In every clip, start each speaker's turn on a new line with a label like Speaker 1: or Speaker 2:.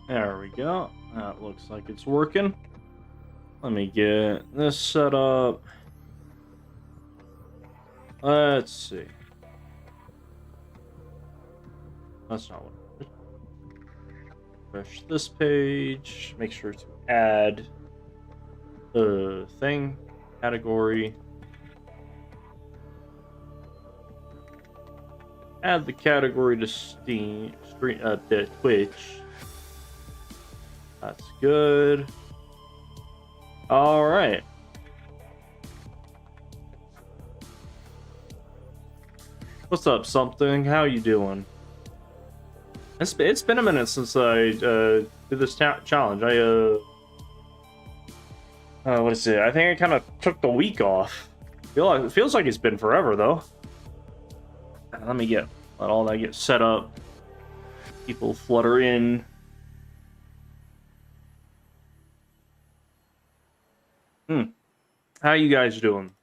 Speaker 1: There we go. That looks like it's working. Let me get this set up. Let's see. That's not what I wanted. Refresh this page. Make sure to add the thing, category. Add the category to Steam, to Twitch. That's good. All right. What's up, something? How you doing? It's been a minute since I did this challenge. What is it? I think I kind of took the week off. It feels like it's been forever though. Let all that get set up. People flutter in. How you guys doing?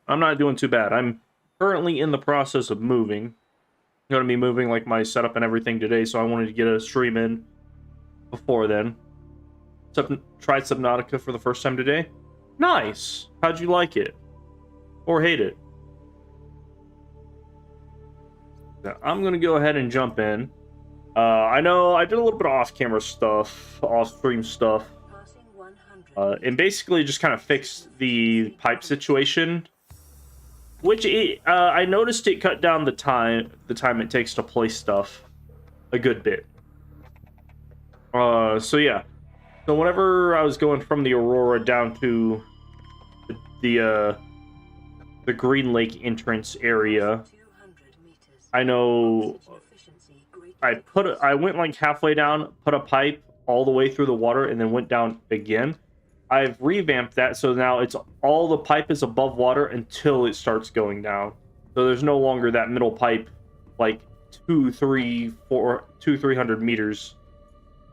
Speaker 1: I'm not doing too bad. I'm currently in the process of moving. I'm going to be moving like my setup and everything today, so I wanted to get a stream in before then. Tried Subnautica for the first time today. Nice. How'd you like it? Or hate it? Now, I'm going to go ahead and jump in. I know I did a little bit of off-camera stuff, off-stream stuff. And basically just kind of fixed the pipe situation, which I noticed it cut down the time it takes to place stuff a good bit. So yeah, so whenever I was going from the Aurora down to the Green Lake entrance area, I know I went like halfway down, put a pipe all the way through the water, and then went down again. I've revamped that, so now it's all the pipe is above water until it starts going down. So there's no longer that middle pipe, like 300 meters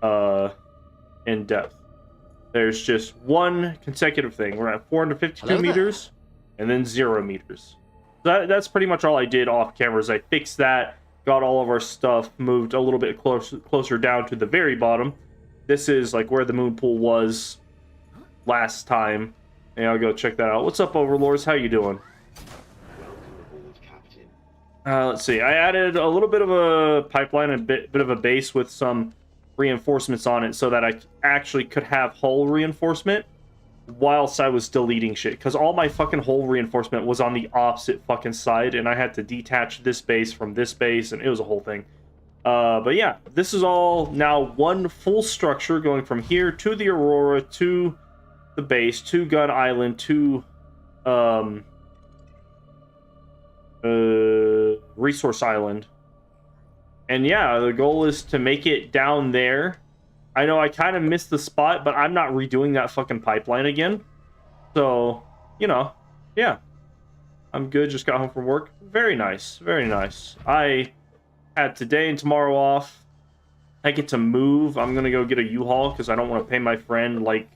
Speaker 1: in depth. There's just one consecutive thing. We're at 452 meters, and then 0 meters. That's pretty much all I did off cameras. I fixed that, got all of our stuff moved a little bit closer down to the very bottom. This is like where the moon pool was last time, and I'll go check that out. What's up, Overlords? How you doing? Let's see. I added a little bit of a pipeline and bit of a base with some reinforcements on it so that I actually could have hull reinforcement whilst I was deleting shit, because all my fucking hull reinforcement was on the opposite fucking side, and I had to detach this base from this base, and it was a whole thing. But yeah, this is all now one full structure going from here to the Aurora to the base, to Gun Island, to Resource Island. And yeah, the goal is to make it down there. I know I kind of missed the spot, but I'm not redoing that fucking pipeline again. So, you know, yeah. I'm good, just got home from work. Very nice, very nice. I had today and tomorrow off. I get to move. I'm gonna go get a U-Haul because I don't want to pay my friend like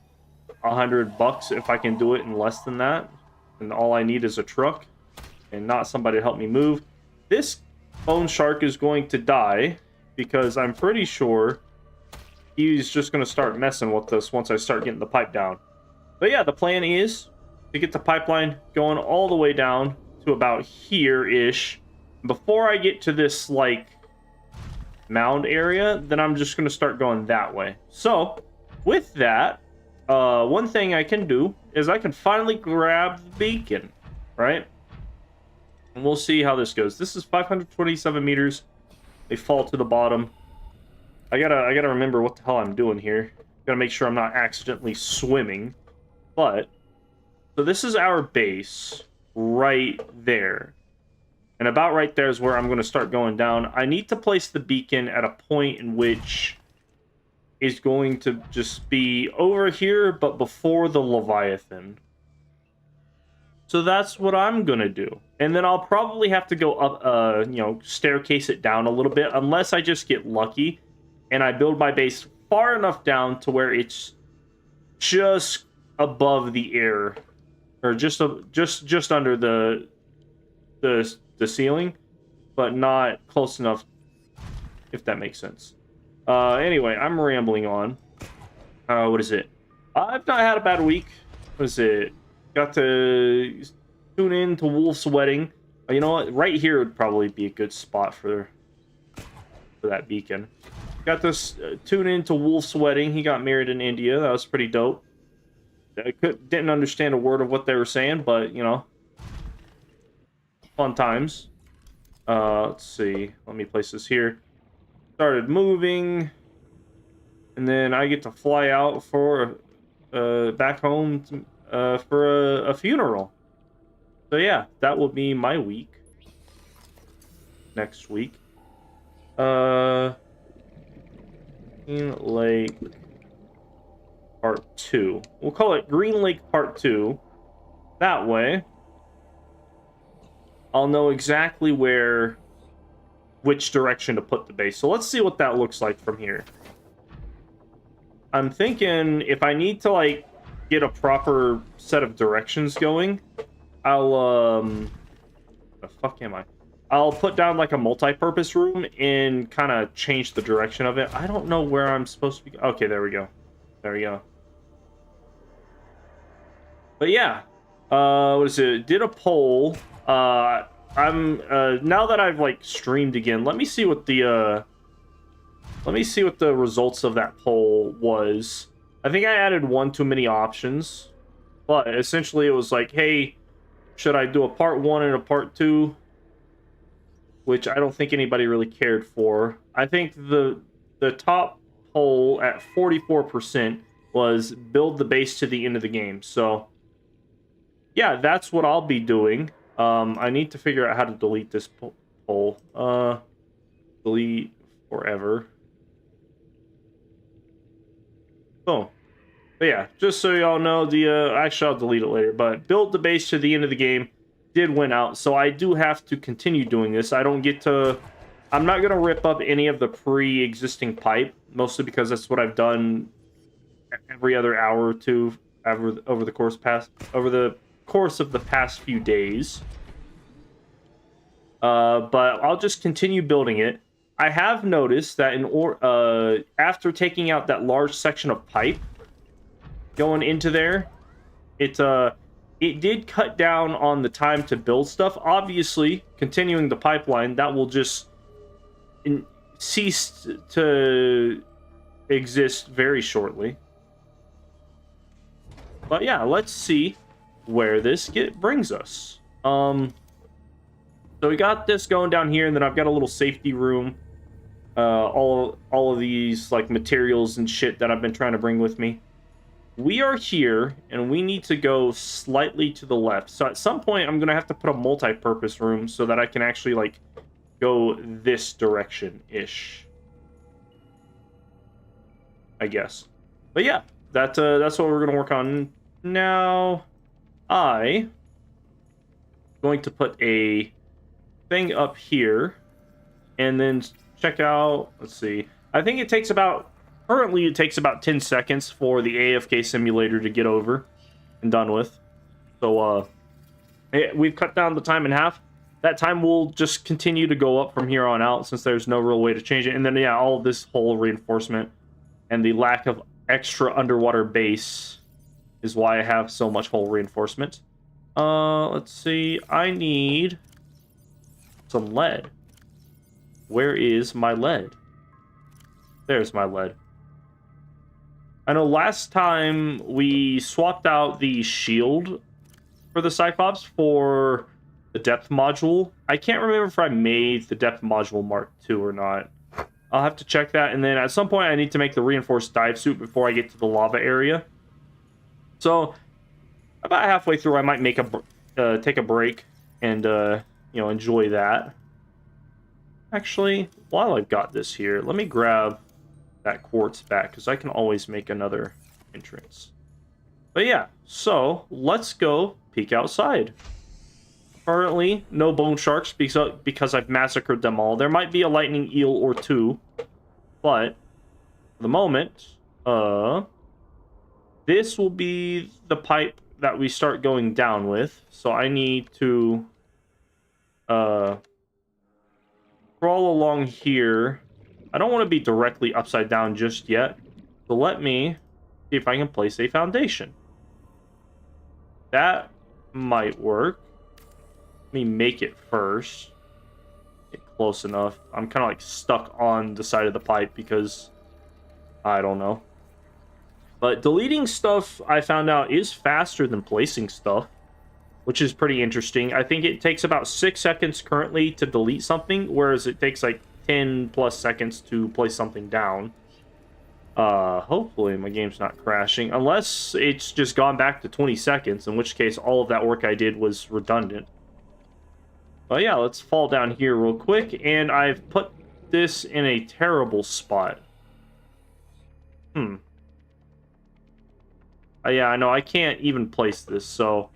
Speaker 1: $100 if I can do it in less than that. And all I need is a truck and not somebody to help me move. This bone shark is going to die because I'm pretty sure he's just going to start messing with us once I start getting the pipe down. But yeah, the plan is to get the pipeline going all the way down to about here-ish. Before I get to this like mound area, then I'm just going to start going that way. So with that, one thing I can do is I can finally grab the beacon, right? And we'll see how this goes. This is 527 meters. They fall to the bottom. I gotta remember what the hell I'm doing here. Gotta make sure I'm not accidentally swimming. But, so this is our base right there. And about right there is where I'm going to start going down. I need to place the beacon at a point in which is going to just be over here, but before the Leviathan. So that's what I'm going to do. And then I'll probably have to go up, you know, staircase it down a little bit, unless I just get lucky and I build my base far enough down to where it's just above the air, or just under the ceiling, but not close enough, if that makes sense. Anyway, I'm rambling on. What is it? I've not had a bad week. What is it? Got to tune in to Wolf's wedding. You know what? Right here would probably be a good spot for that beacon. Got this tune in to Wolf's wedding. He got married in India. That was pretty dope. I didn't understand a word of what they were saying, but you know, fun times. Let's see. Let me place this here. Started moving, and then I get to fly out for back home for a funeral. So yeah, that will be my week. Next week. Green Lake Part 2. We'll call it Green Lake Part 2. That way, I'll know exactly which direction to put the base. So let's see what that looks like from here. I'm thinking if I need to, like, get a proper set of directions going, I'll, the fuck am I? I'll put down, like, a multi-purpose room and kind of change the direction of it. I don't know where I'm supposed to be. Okay, there we go. There we go. But yeah, what is it? Did a poll. I'm now that I've like streamed again. Let me see what the results of that poll was. I think I added one too many options, but essentially it was like, hey, should I do a part 1 and a part 2? Which I don't think anybody really cared for. I think the top poll at 44% was build the base to the end of the game. So yeah, that's what I'll be doing. I need to figure out how to delete this poll. Delete forever. Boom. But yeah, just so y'all know, actually I'll delete it later, but build the base to the end of the game did win out, so I do have to continue doing this. I'm not going to rip up any of the pre-existing pipe, mostly because that's what I've done every other hour or two over the course of the past few days. But I'll just continue building it. I have noticed that after taking out that large section of pipe going into there, it did cut down on the time to build stuff. Obviously, continuing the pipeline, that will just cease to exist very shortly. But yeah, let's see where this brings us. So we got this going down here, and then I've got a little safety room. All of these like materials and shit that I've been trying to bring with me. We are here, and we need to go slightly to the left. So at some point, I'm gonna have to put a multi-purpose room so that I can actually like go this direction-ish, I guess. But yeah, that's what we're gonna work on now. I'm going to put a thing up here, and then check out. Let's see. I think it takes about. Currently, it takes about 10 seconds for the AFK simulator to get over and done with. So, we've cut down the time in half. That time will just continue to go up from here on out since there's no real way to change it. And then, yeah, all of this whole reinforcement and the lack of extra underwater base is why I have so much hull reinforcement. Let's see. I need some lead. Where is my lead? There's my lead. I know last time we swapped out the shield for the Cyclops for the depth module. I can't remember if I made the depth module Mark II or not. I'll have to check that, and then at some point I need to make the reinforced dive suit before I get to the lava area. So about halfway through, I might make take a break and enjoy that. Actually, while I've got this here, let me grab that quartz back, because I can always make another entrance. But yeah, so let's go peek outside. Currently, no bone sharks because I've massacred them all. There might be a lightning eel or two, but for the moment, this will be the pipe that we start going down with. So I need to crawl along here I don't want to be directly upside down just yet. So let me see if I can place a foundation. That might work. Let me make it first. Get close enough. I'm kind of like stuck on the side of the pipe because I don't know. But deleting stuff, I found out, is faster than placing stuff, which is pretty interesting. I think it takes about 6 seconds currently to delete something, whereas it takes like 10 plus seconds to place something down. Hopefully my game's not crashing, unless it's just gone back to 20 seconds, in which case all of that work I did was redundant. But yeah, let's fall down here real quick, and I've put this in a terrible spot. Yeah, I know I can't even place this, so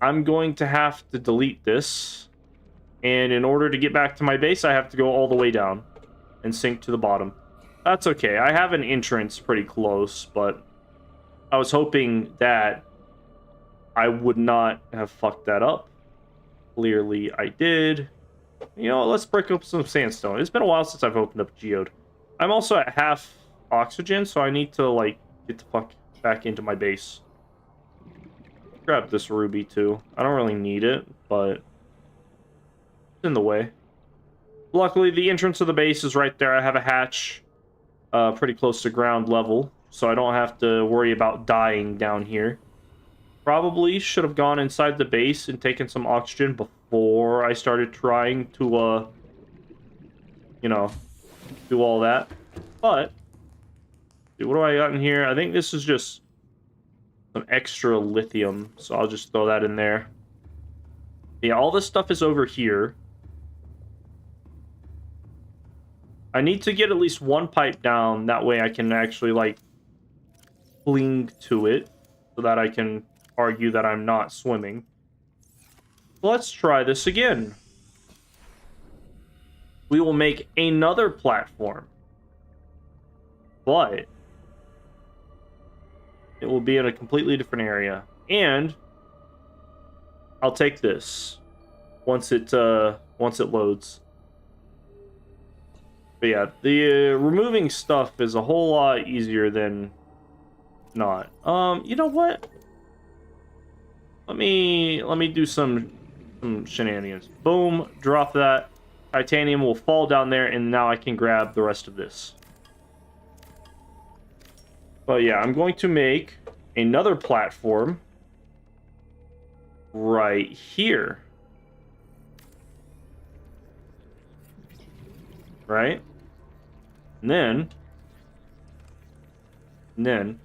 Speaker 1: I'm going to have to delete this. And in order to get back to my base, I have to go all the way down and sink to the bottom. That's okay. I have an entrance pretty close, but I was hoping that I would not have fucked that up. Clearly, I did. You know what? Let's break up some sandstone. It's been a while since I've opened up Geode. I'm also at half oxygen, so I need to, like, get the fuck back into my base. Grab this ruby, too. I don't really need it, but it's in the way. Luckily, the entrance of the base is right there. I have a hatch pretty close to ground level, so I don't have to worry about dying down here. Probably should have gone inside the base and taken some oxygen before I started trying to, you know, do all that. But, dude, what do I got in here? I think this is just some extra lithium, so I'll just throw that in there. Yeah, all this stuff is over here. I need to get at least one pipe down, that way I can actually, like, cling to it, so that I can argue that I'm not swimming. Let's try this again. We will make another platform, but it will be in a completely different area. And I'll take this once it loads. But yeah, the removing stuff is a whole lot easier than not. You know what? Let me do some shenanigans. Boom, drop that. Titanium will fall down there, and now I can grab the rest of this. But yeah, I'm going to make another platform right here. Right? And then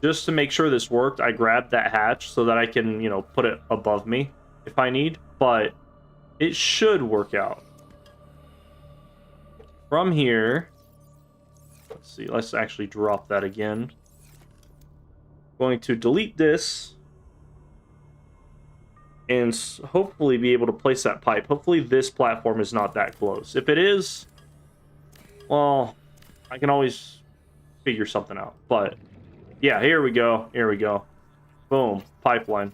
Speaker 1: just to make sure this worked, I grabbed that hatch so that I can, you know, put it above me if I need, but it should work out. From here, let's see, let's actually drop that again. Going to delete this and hopefully be able to place that pipe. Hopefully this platform is not that close. If it is, well, I can always figure something out. But yeah, here we go. Here we go. Boom. Pipeline.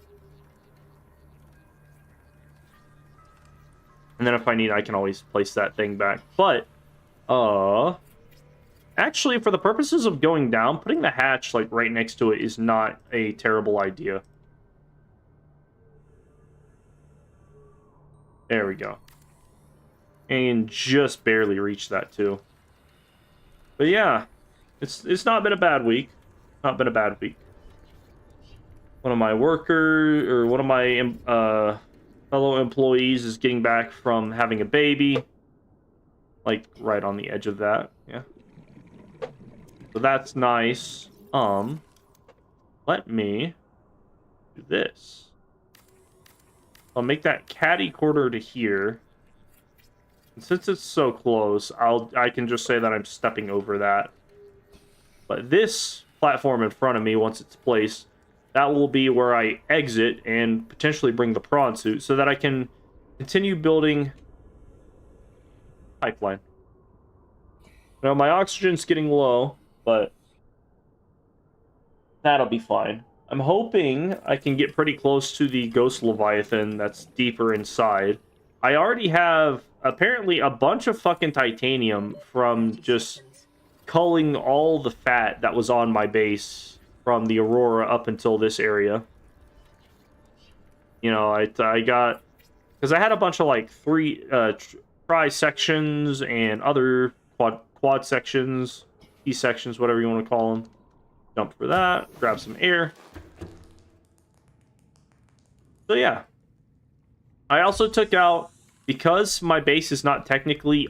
Speaker 1: And then if I need, I can always place that thing back. But, actually, for the purposes of going down, putting the hatch, like, right next to it is not a terrible idea. There we go. And just barely reached that, too. But yeah, it's not been a bad week. Not been a bad week. One of my fellow employees is getting back from having a baby. Like, right on the edge of that. Yeah. So that's nice. Let me do this. I'll make that catty corner to here. And since it's so close, I can just say that I'm stepping over that. But this platform in front of me, once it's placed, that will be where I exit and potentially bring the prawn suit so that I can continue building pipeline. Now, my oxygen's getting low, but that'll be fine. I'm hoping I can get pretty close to the ghost leviathan that's deeper inside. I already have apparently a bunch of fucking titanium from just culling all the fat that was on my base from the Aurora up until this area. You know, I got because I had a bunch of like tri sections and other quad sections, E sections, whatever you want to call them. Jump for that, grab some air. So yeah, I also took out, because my base is not technically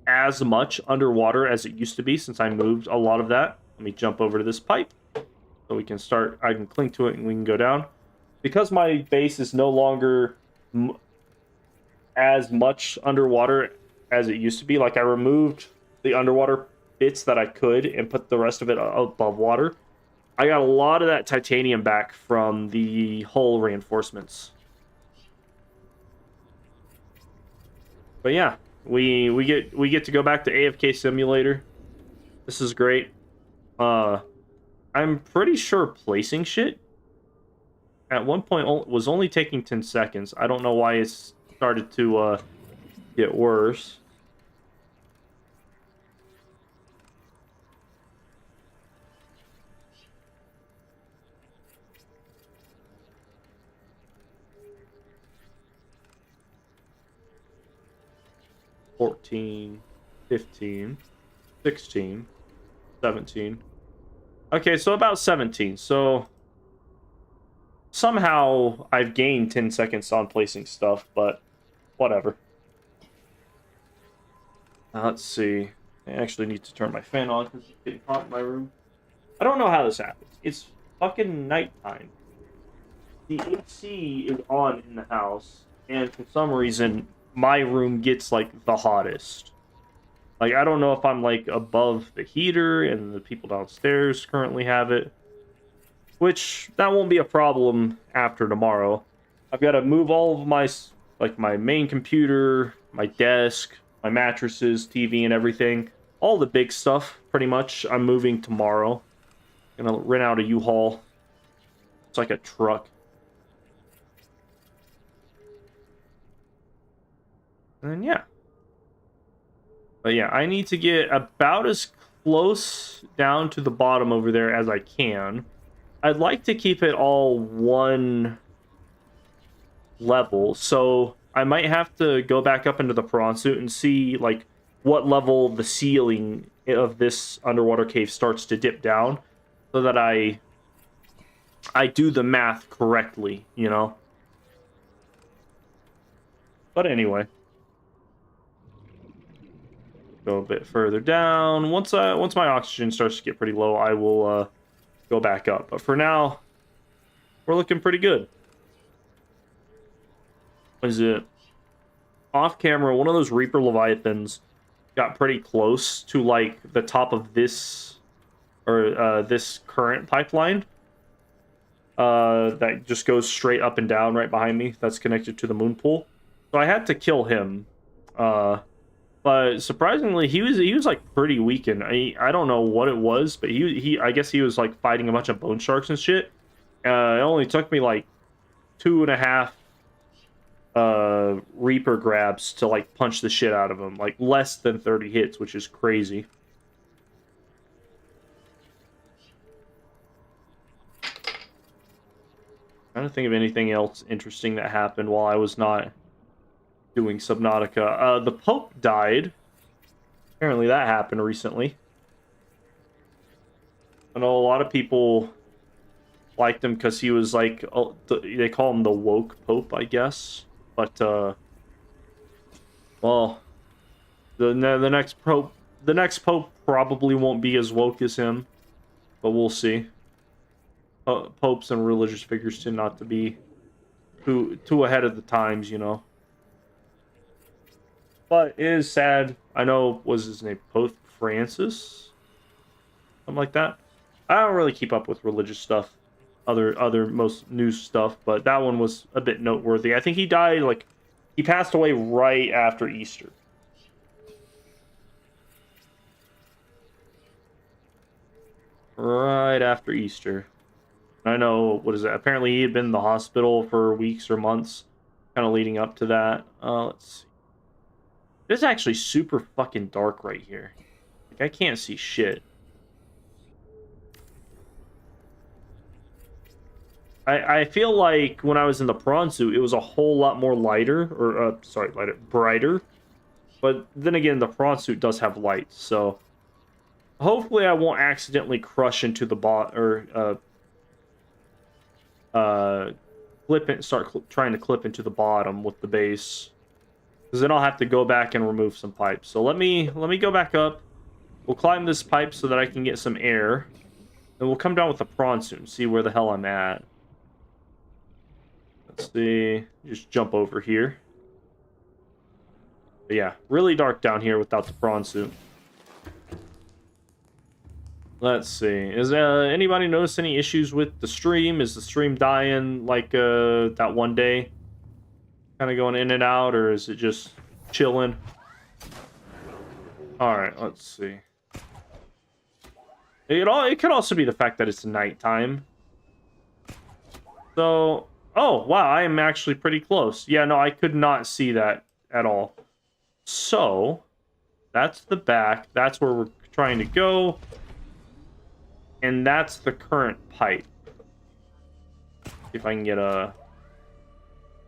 Speaker 1: as much underwater as it used to be since I moved a lot of that. Let me jump over to this pipe so we can start. I can cling to it and we can go down. Because my base is no longer as much underwater as it used to be, like I removed the underwater bits that I could and put the rest of it above water. I got a lot of that titanium back from the hull reinforcements. But yeah, we get to go back to AFK Simulator. This is great. I'm pretty sure placing shit at one point was only taking 10 seconds. I don't know why it's started to get worse. $14, $15, $16, $17. Okay, so about 17. So somehow I've gained 10 seconds on placing stuff, but whatever. Let's see. I actually need to turn my fan on because it's getting hot in my room. I don't know how this happens. It's fucking nighttime. The AC is on in the house, and for some reason, my room gets, like, the hottest. Like, I don't know if I'm, like, above the heater, and the people downstairs currently have it. Which, that won't be a problem after tomorrow. I've got to move all of my, like, my main computer, my desk, my mattresses, TV, and everything. All the big stuff, pretty much, I'm moving tomorrow. Gonna rent out a U-Haul. It's like a truck. And then, yeah. But yeah, I need to get about as close down to the bottom over there as I can. I'd like to keep it all one level, so I might have to go back up into the prawn suit and see, like, what level the ceiling of this underwater cave starts to dip down, so that I do the math correctly, you know? But anyway. Go a bit further down. Once my oxygen starts to get pretty low, I will go back up. But for now, we're looking pretty good. What is it? Off camera, one of those Reaper Leviathans got pretty close to, like, the top of this, or this current pipeline. That just goes straight up and down right behind me. That's connected to the moon pool. So I had to kill him. But surprisingly, he was like pretty weakened. I don't know what it was, but he I guess he was like fighting a bunch of bone sharks and shit. It only took me like 2.5 Reaper grabs to like punch the shit out of him. Like less than 30 hits, which is crazy. Trying to think of anything else interesting that happened while I was not doing Subnautica. The Pope died. Apparently that happened recently. I know a lot of people liked him because he was like, they call him the woke Pope, I guess. But, well, the next Pope probably won't be as woke as him, but we'll see. Popes and religious figures tend not to be too ahead of the times, you know. But it is sad. I know, was his name Pope Francis? Something like that. I don't really keep up with religious stuff, other most news stuff, but that one was a bit noteworthy. I think he died, like, he passed away right after Easter. Right after Easter. I know, what is it? Apparently he had been in the hospital for weeks or months. kind of leading up to that. Let's see. It's actually super fucking dark right here. Like, I can't see shit. I feel like when I was in the prawn suit, it was a whole lot more lighter, or sorry, lighter, brighter. But then again, the prawn suit does have lights, so hopefully I won't accidentally crush into the bot or clip it, trying to clip into the bottom with the base, because then I'll have to go back and remove some pipes. So let me go back up. We'll climb this pipe so that I can get some air, and we'll come down with the prawn suit and see where the hell I'm at. Let's see. Just jump over here. But yeah, really dark down here without the prawn suit. Let's see. Is anybody notice any issues with the stream? Is the stream dying like that one day? Kind of going in and out, or is it just chilling? Alright, let's see. It could also be the fact that it's nighttime. So, oh, wow, I am actually pretty close. Yeah, no, I could not see that at all. So, that's the back. That's where we're trying to go. And that's the current pipe. See if I can get a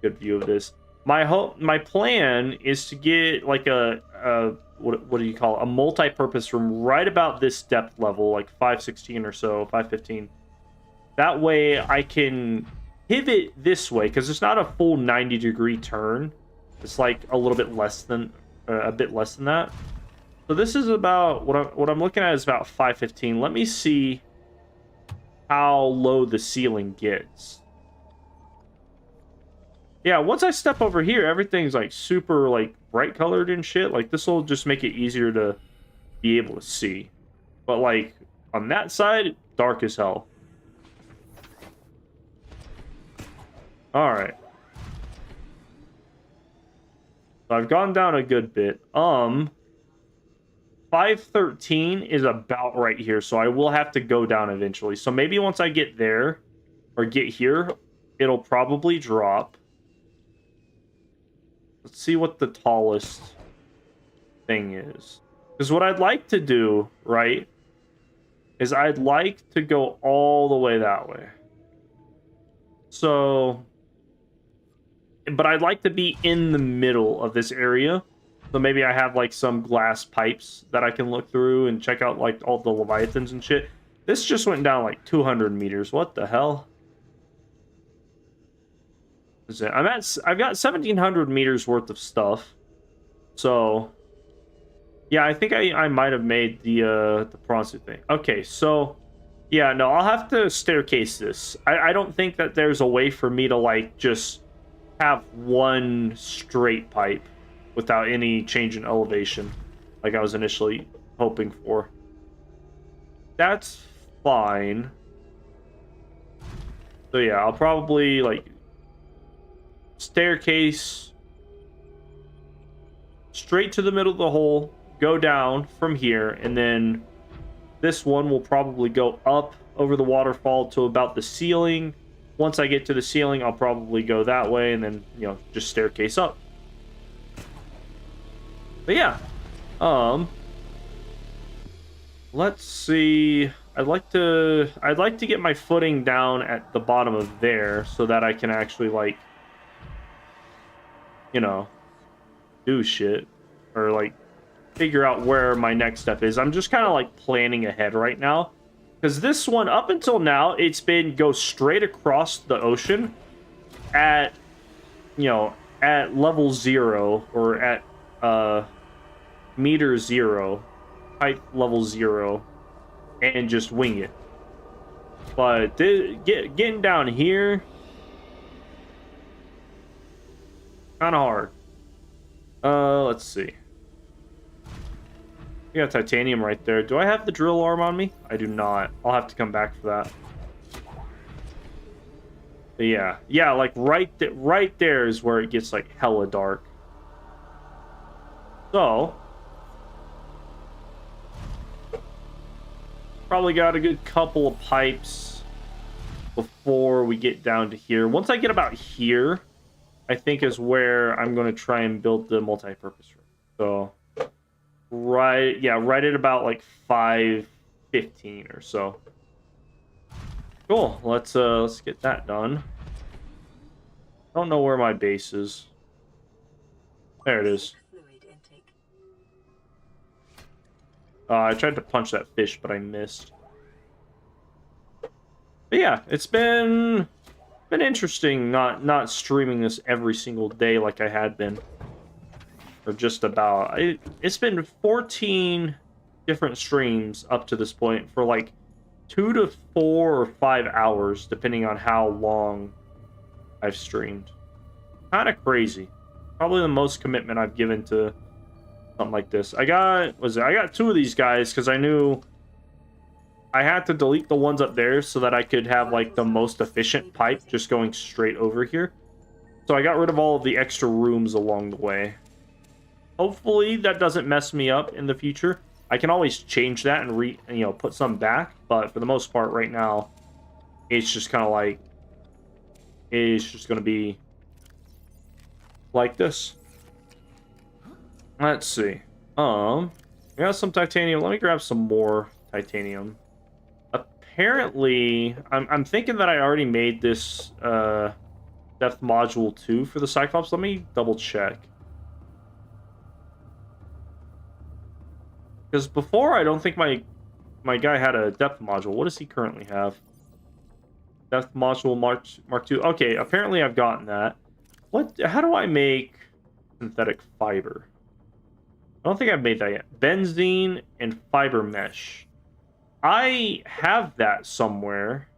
Speaker 1: good view of this. My plan is to get like a what do you call it? A multi-purpose room right about this depth level, like 516 or so, 515. That way I can pivot this way, because it's not a full 90-degree turn. It's like a little bit less than a bit less than that. So this is about what I'm looking at is about 515. Let me see how low the ceiling gets. Yeah, once I step over here, everything's like super like bright colored and shit. Like this will just make it easier to be able to see. But like on that side, dark as hell. All right. So I've gone down a good bit. 513 is about right here, so I will have to go down eventually. So maybe once I get there or get here, it'll probably drop. Let's see what the tallest thing is. Because what I'd like to do, right, is I'd like to go all the way that way. So, but I'd like to be in the middle of this area. So maybe I have like some glass pipes that I can look through and check out like all the leviathans and shit. This just went down like 200 meters. What the hell? I've got 1,700 meters worth of stuff. So yeah, I think I might have made the prawn suit thing. Okay, so yeah, no, I'll have to staircase this. I don't think that there's a way for me to like just have one straight pipe without any change in elevation like I was initially hoping for. That's fine. So yeah, I'll probably like staircase straight to the middle of the hole, go down from here, and then this one will probably go up over the waterfall to about the ceiling. Once I get to the ceiling, I'll probably go that way and then, you know, just staircase up. But yeah, let's see. I'd like to get my footing down at the bottom of there so that I can actually like, you know, do shit or like figure out where my next step is. I'm just kind of like planning ahead right now, because this one up until now it's been go straight across the ocean at, you know, at level 0 or at meter 0, height level 0, and just wing it. But getting down here kind of hard. Let's see. We got titanium right there. Do I have the drill arm on me? I do not. I'll have to come back for that. But yeah, like right there is where it gets like hella dark. So probably got a good couple of pipes before we get down to here. Once I get about here, I think, is where I'm going to try and build the multi-purpose room. So, right at about like 5:15 or so. Cool. Let's get that done. I don't know where my base is. There it is. I tried to punch that fish, but I missed. But yeah, it's been interesting not streaming this every single day like I had been. Or just about. It's been 14 different streams up to this point for like 2 to 4 or 5 hours, depending on how long I've streamed. Kind of crazy. Probably the most commitment I've given to something like this. I got 2 of these guys because I knew I had to delete the ones up there so that I could have like the most efficient pipe just going straight over here. So I got rid of all of the extra rooms along the way. Hopefully that doesn't mess me up in the future. I can always change that and put some back, but for the most part right now, it's just kind of like it's just going to be like this. Let's see. We got some titanium. Let me grab some more titanium. Apparently, I'm thinking that I already made this depth module 2 for the Cyclops. Let me double check. Because before, I don't think my guy had a depth module. What does he currently have? Depth module Mark 2. Okay, apparently I've gotten that. How do I make synthetic fiber? I don't think I've made that yet. Benzene and fiber mesh. I have that somewhere.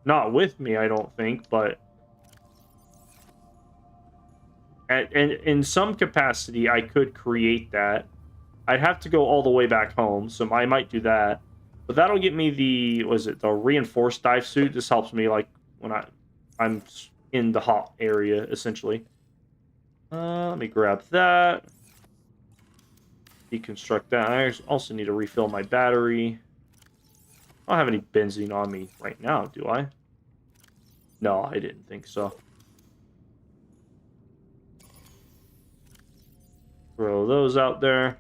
Speaker 1: Not with me, I don't think, but in some capacity, I could create that. I'd have to go all the way back home, so I might do that. But that'll get me the reinforced dive suit. This helps me like when I'm in the hot area, essentially. Let me grab that. Deconstruct that. I also need to refill my battery. I don't have any benzene on me right now, do I? No, I didn't think so. Throw those out there.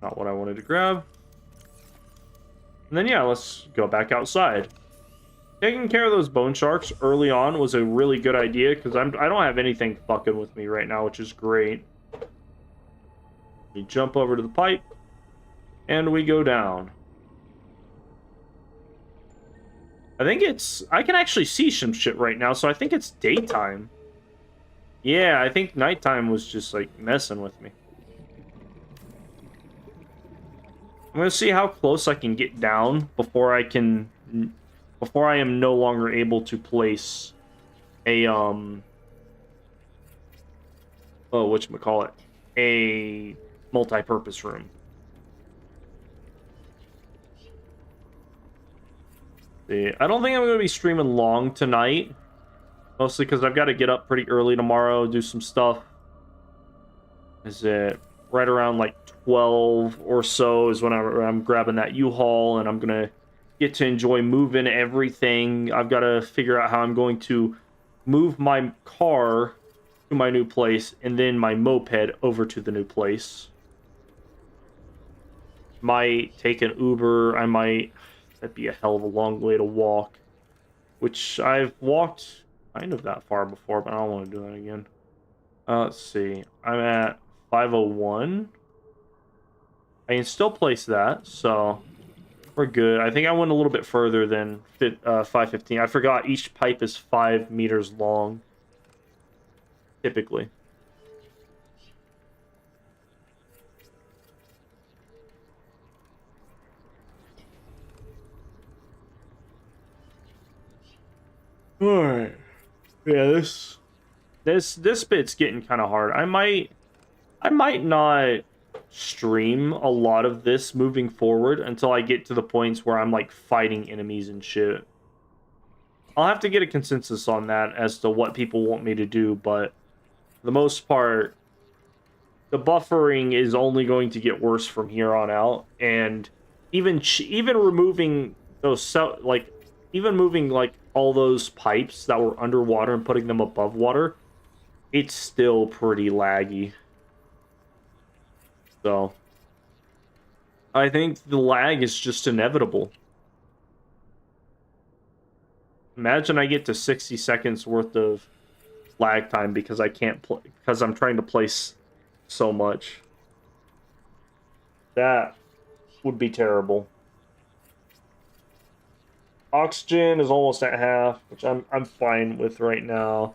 Speaker 1: Not what I wanted to grab. And then, yeah, let's go back outside. Taking care of those bone sharks early on was a really good idea because I don't have anything fucking with me right now, which is great. We jump over to the pipe, and we go down. I can actually see some shit right now, so I think it's daytime. Yeah, I think nighttime was just, like, messing with me. I'm gonna see how close I can get down before I am no longer able to place a, whatchamacallit, a multi-purpose room. See, I don't think I'm going to be streaming long tonight. Mostly because I've got to get up pretty early tomorrow, do some stuff. Is it right around like 12 or so is when I'm grabbing that U-Haul, and I'm going to get to enjoy moving everything. I've got to figure out how I'm going to move my car to my new place and then my moped over to the new place. Might take an Uber. That'd be a hell of a long way to walk, which I've walked kind of that far before, but I don't want to do that again. Let's see. I'm at 501. I can still place that, so we're good. I think I went a little bit further than 515. I forgot each pipe is 5 meters long, typically. All right. Yeah, this bit's getting kind of hard. I might not stream a lot of this moving forward until I get to the points where I'm like fighting enemies and shit. I'll have to get a consensus on that as to what people want me to do, but for the most part, the buffering is only going to get worse from here on out, and even removing those even moving like all those pipes that were underwater and putting them above water, it's still pretty laggy. So I think the lag is just inevitable. Imagine I get to 60 seconds worth of lag time because I can't play, because I'm trying to place so much. That would be terrible. Oxygen is almost at half, which I'm fine with right now.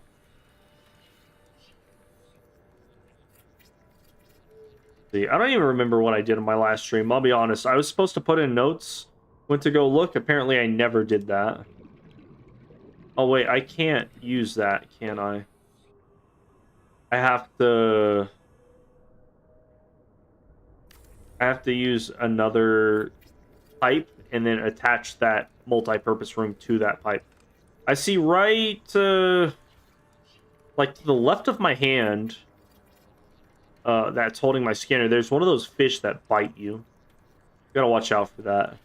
Speaker 1: See, I don't even remember what I did in my last stream. I'll be honest. I was supposed to put in notes, went to go look. Apparently, I never did that. Oh wait, I can't use that, can I? I have to use another pipe and then attach that multi-purpose room to that pipe. I see right like to the left of my hand that's holding my scanner, there's one of those fish that bite you. You gotta watch out for that.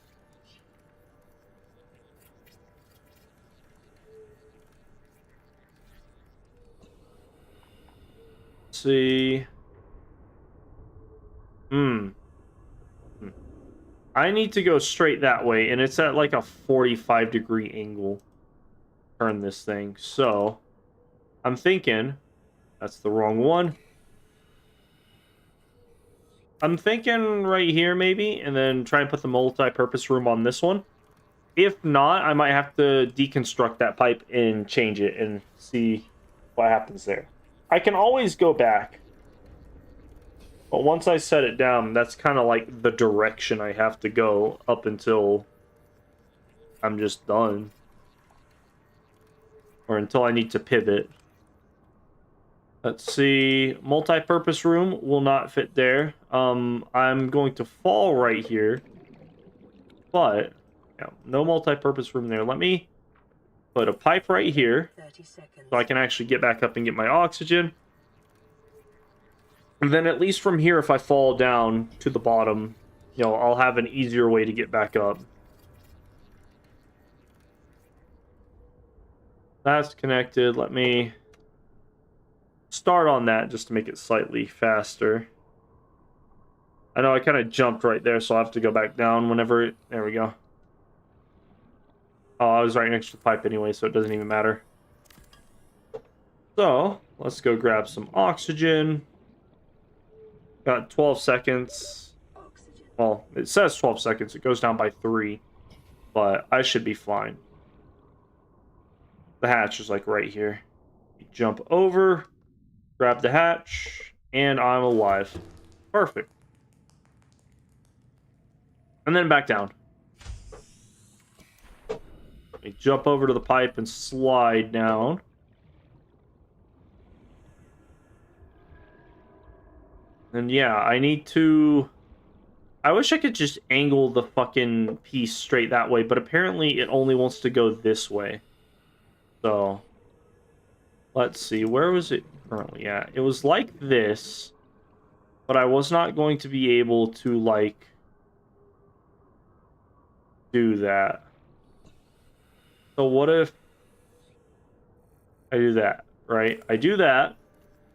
Speaker 1: Let's see. I need to go straight that way, and it's at like a 45-degree angle. Turn this thing. So, I'm thinking... That's the wrong one. I'm thinking right here, maybe, and then try and put the multi-purpose room on this one. If not, I might have to deconstruct that pipe and change it and see what happens there. I can always go back. But once I set it down, that's kind of like the direction I have to go up until I'm just done. Or until I need to pivot. Let's see. Multi-purpose room will not fit there. I'm going to fall right here. But, yeah, no multi-purpose room there. Let me put a pipe right here.
Speaker 2: 30 seconds.
Speaker 1: So I can actually get back up and get my oxygen. And then at least from here, if I fall down to the bottom, you know, I'll have an easier way to get back up. That's connected. Let me start on that just to make it slightly faster. I know I kind of jumped right there, so I'll have to go back down whenever it... There we go. Oh, I was right next to the pipe anyway, so it doesn't even matter. So, let's go grab some oxygen. Got 12 seconds. Well, it says 12 seconds. It goes down by 3. But I should be fine. The hatch is like right here. You jump over, grab the hatch, and I'm alive. Perfect. And then back down. Let me jump over to the pipe and slide down. And yeah, I need to... I wish I could just angle the fucking piece straight that way, but apparently it only wants to go this way. So, let's see, where was it currently at? It was like this, but I was not going to be able to, like, do that. So what if I do that, right? I do that.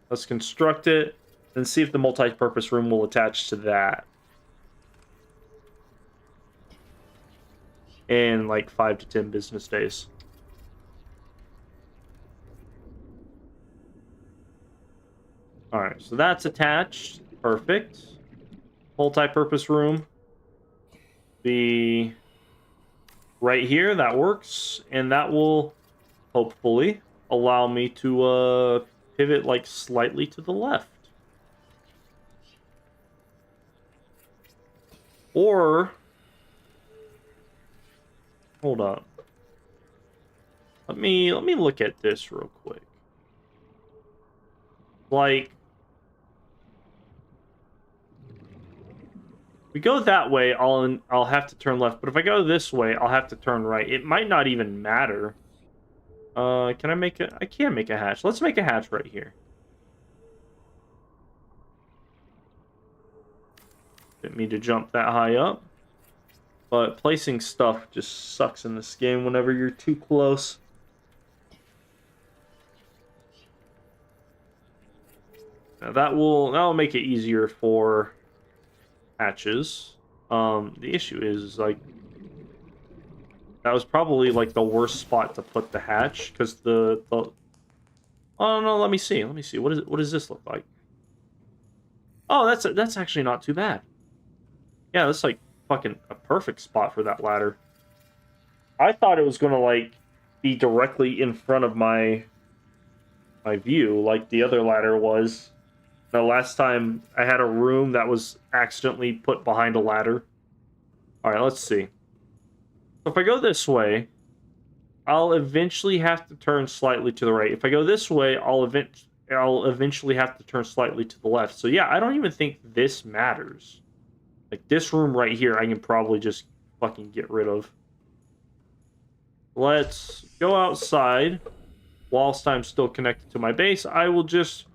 Speaker 1: Let's construct it. And see if the multi-purpose room will attach to that. In like 5 to 10 business days. Alright, so that's attached. Perfect. Multi-purpose room. Be right here. That works. And that will hopefully allow me to pivot like slightly to the left. Or, hold up. Let me look at this real quick. Like, if we go that way, I'll have to turn left. But if I go this way, I'll have to turn right. It might not even matter. Can I make a... I can make a hatch. Let's make a hatch right here. Didn't mean to jump that high up. But placing stuff just sucks in this game whenever you're too close. Now that'll make it easier for hatches. The issue is like that was probably like the worst spot to put the hatch because the oh no, let me see. What does this look like? Oh, that's actually not too bad. Yeah, that's like fucking a perfect spot for that ladder. I thought it was gonna like be directly in front of my view like the other ladder was. The last time I had a room that was accidentally put behind a ladder. All right, let's see. So if I go this way, I'll eventually have to turn slightly to the right. If I go this way, I'll eventually have to turn slightly to the left. So yeah, I don't even think this matters. Like this room right here, I can probably just fucking get rid of. Let's go outside. Whilst I'm still connected to my base, I will just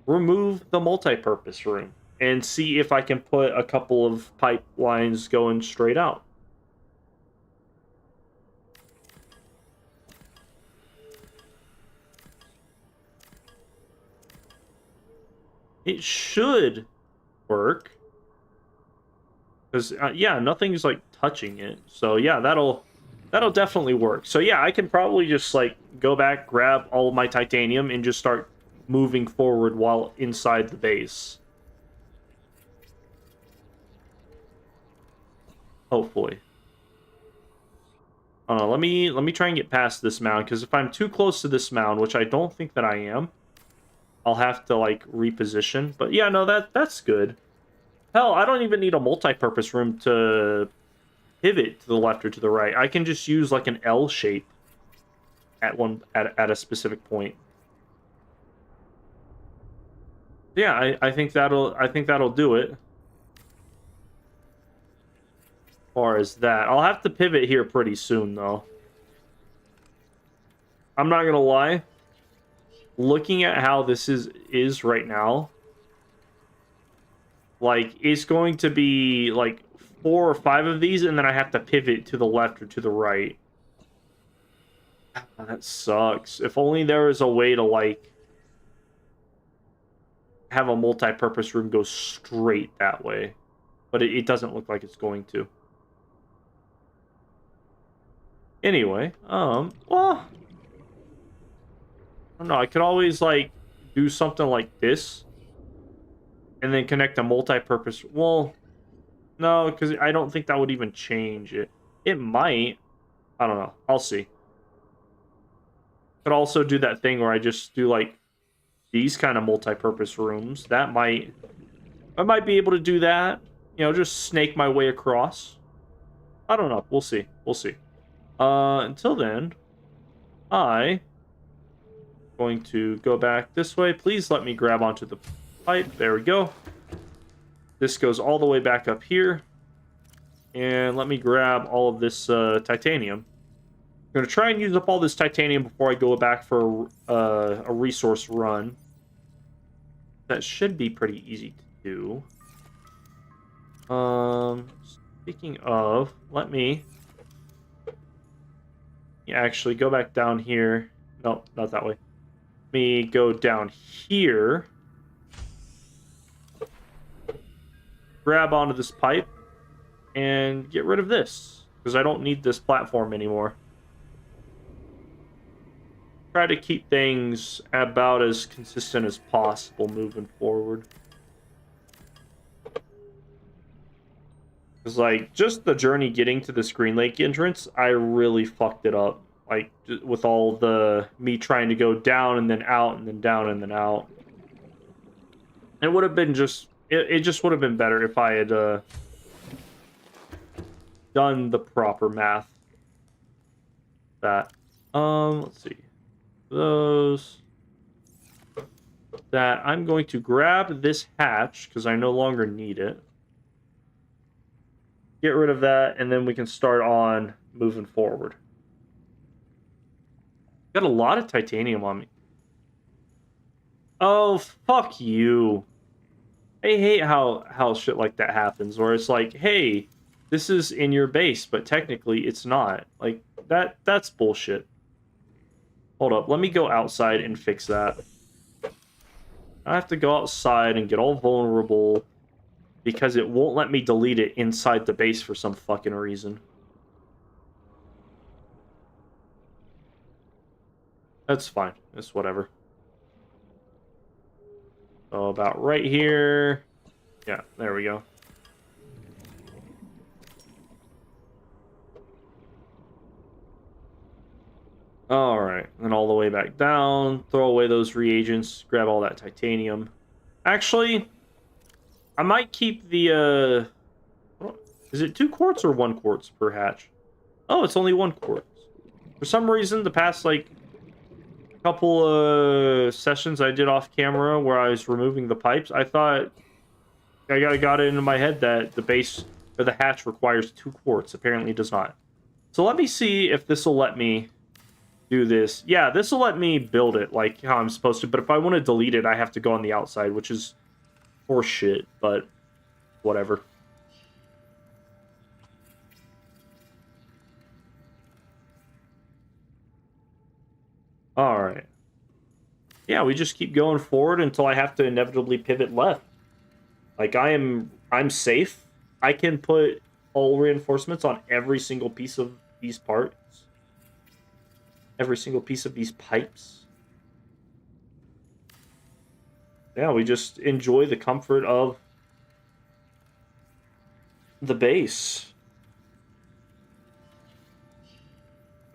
Speaker 1: remove the multi-purpose room and see if I can put a couple of pipelines going straight out. It should work. Because, yeah, nothing's, like, touching it. So, yeah, that'll definitely work. So, yeah, I can probably just, like, go back, grab all of my titanium, and just start moving forward while inside the base. Hopefully. Let me try and get past this mound, because if I'm too close to this mound, which I don't think that I am, I'll have to, like, reposition. But, yeah, no, that's good. Hell, I don't even need a multi-purpose room to pivot to the left or to the right. I can just use, like, an L shape at a specific point. Yeah, I think that'll do it. As far as that, I'll have to pivot here pretty soon, though. I'm not gonna lie. Looking at how this is right now, like it's going to be like 4 or 5 of these, and then I have to pivot to the left or to the right. That sucks. If only there was a way to like have a multi-purpose room go straight that way, but it doesn't look like it's going to. Anyway, well, I don't know. I could always like do something like this, and then connect a multi-purpose. Well, no, because I don't think that would even change it. It might. I don't know. I'll see. Could also do that thing where I just do like these kind of multi-purpose rooms. I might be able to do that. You know, just snake my way across. I don't know. We'll see. We'll see. Until then, I'm going to go back this way. Please let me grab onto the pipe. There we go. This goes all the way back up here. And let me grab all of this titanium. I'm going to try and use up all this titanium before I go back for a resource run. That should be pretty easy to do. Speaking of, let me actually go back down here. No, not that way. Let me go down here. Grab onto this pipe and get rid of this because I don't need this platform anymore. Try to keep things about as consistent as possible moving forward. Because, like, just the journey getting to this Green Lake entrance, I really fucked it up. Like, with all the me trying to go down and then out and then down and then out. It would have been just... It just would have been better if I had done the proper math. That. Let's see. Those. That. I'm going to grab this hatch because I no longer need it. Get rid of that, and then we can start on moving forward. Got a lot of titanium on me. Oh, fuck you. I hate how shit like that happens, where it's like, hey, this is in your base, but technically it's not. Like, that's bullshit. Hold up, let me go outside and fix that. I have to go outside and get all vulnerable because it won't let me delete it inside the base for some fucking reason. That's fine. It's whatever. So about right here. Yeah, there we go. Alright, and all the way back down. Throw away those reagents. Grab all that titanium. Actually, I might keep the, is it 2 quartz or 1 quartz per hatch? Oh, it's only 1 quartz. For some reason, the past, like, couple sessions I did off camera where I was removing the pipes, I thought I got it into my head that the base or the hatch requires 2 quartz. Apparently it does not. So let me see if this will let me do this. Yeah, this will let me build it like how I'm supposed to, but if I want to delete it, I have to go on the outside, which is horseshit, but whatever. Alright. Yeah, we just keep going forward until I have to inevitably pivot left. Like, I'm safe. I can put all reinforcements on every single piece of these parts. Every single piece of these pipes. Yeah, we just enjoy the comfort of the base.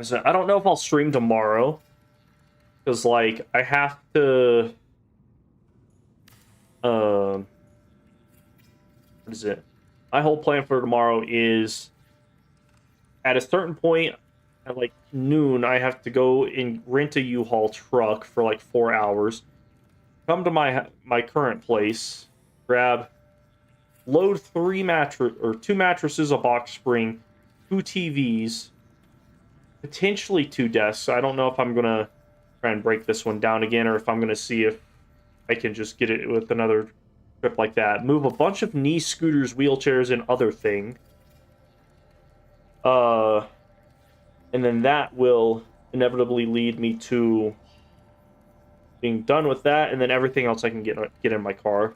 Speaker 1: So I don't know if I'll stream tomorrow. Because, like, I have to... what is it? My whole plan for tomorrow is... At a certain point, at, like, noon, I have to go and rent a U-Haul truck for, like, 4 hours. Come to my current place. Load 2 mattresses, a box spring, 2 TVs, potentially 2 desks. I don't know if I'm going to try and break this one down again, or if I'm going to see if I can just get it with another trip like that. Move a bunch of knee scooters, wheelchairs, and other thing. And then that will inevitably lead me to being done with that, and then everything else I can get in my car.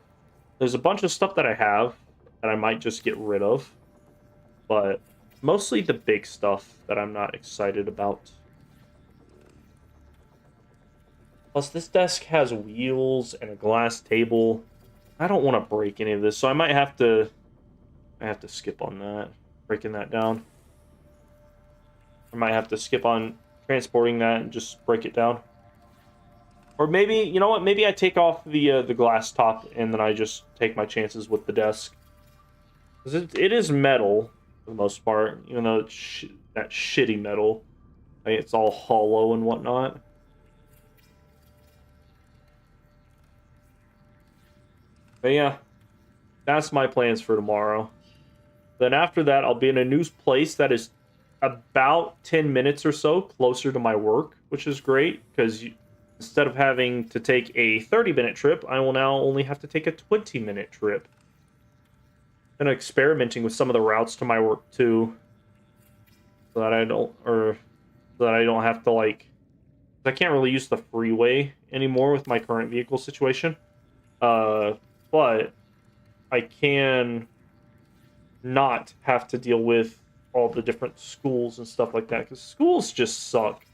Speaker 1: There's a bunch of stuff that I have that I might just get rid of, but mostly the big stuff that I'm not excited about. Plus, this desk has wheels and a glass table. I don't want to break any of this, so I might have to skip on that, breaking that down. I might have to skip on transporting that and just break it down. Or maybe, you know what? Maybe I take off the glass top and then I just take my chances with the desk. Because it is metal for the most part, even though it's that shitty metal. Like, it's all hollow and whatnot. But yeah, that's my plans for tomorrow. Then after that, I'll be in a new place that is about 10 minutes or so closer to my work, which is great, because instead of having to take a 30-minute trip, I will now only have to take a 20-minute trip. And experimenting with some of the routes to my work too, so that I don't have to, like, I can't really use the freeway anymore with my current vehicle situation. But I can not have to deal with all the different schools and stuff like that, because schools just suck.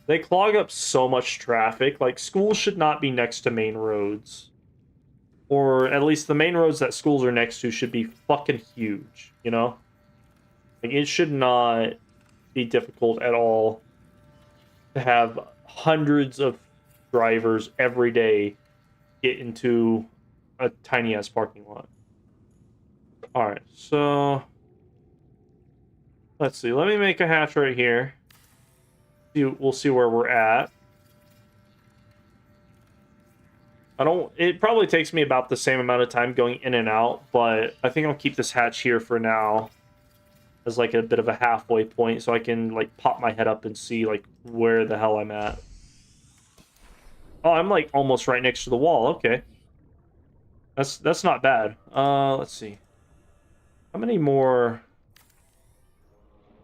Speaker 1: They clog up so much traffic. Like, schools should not be next to main roads. Or at least the main roads that schools are next to should be fucking huge, you know? Like, it should not be difficult at all to have hundreds of drivers every day get into a tiny-ass parking lot. Alright, so... let's see. Let me make a hatch right here. We'll see where we're at. It probably takes me about the same amount of time going in and out, but I think I'll keep this hatch here for now as, like, a bit of a halfway point, so I can, like, pop my head up and see, like, where the hell I'm at. Oh, I'm, like, almost right next to the wall. Okay. That's not bad. Let's see. How many more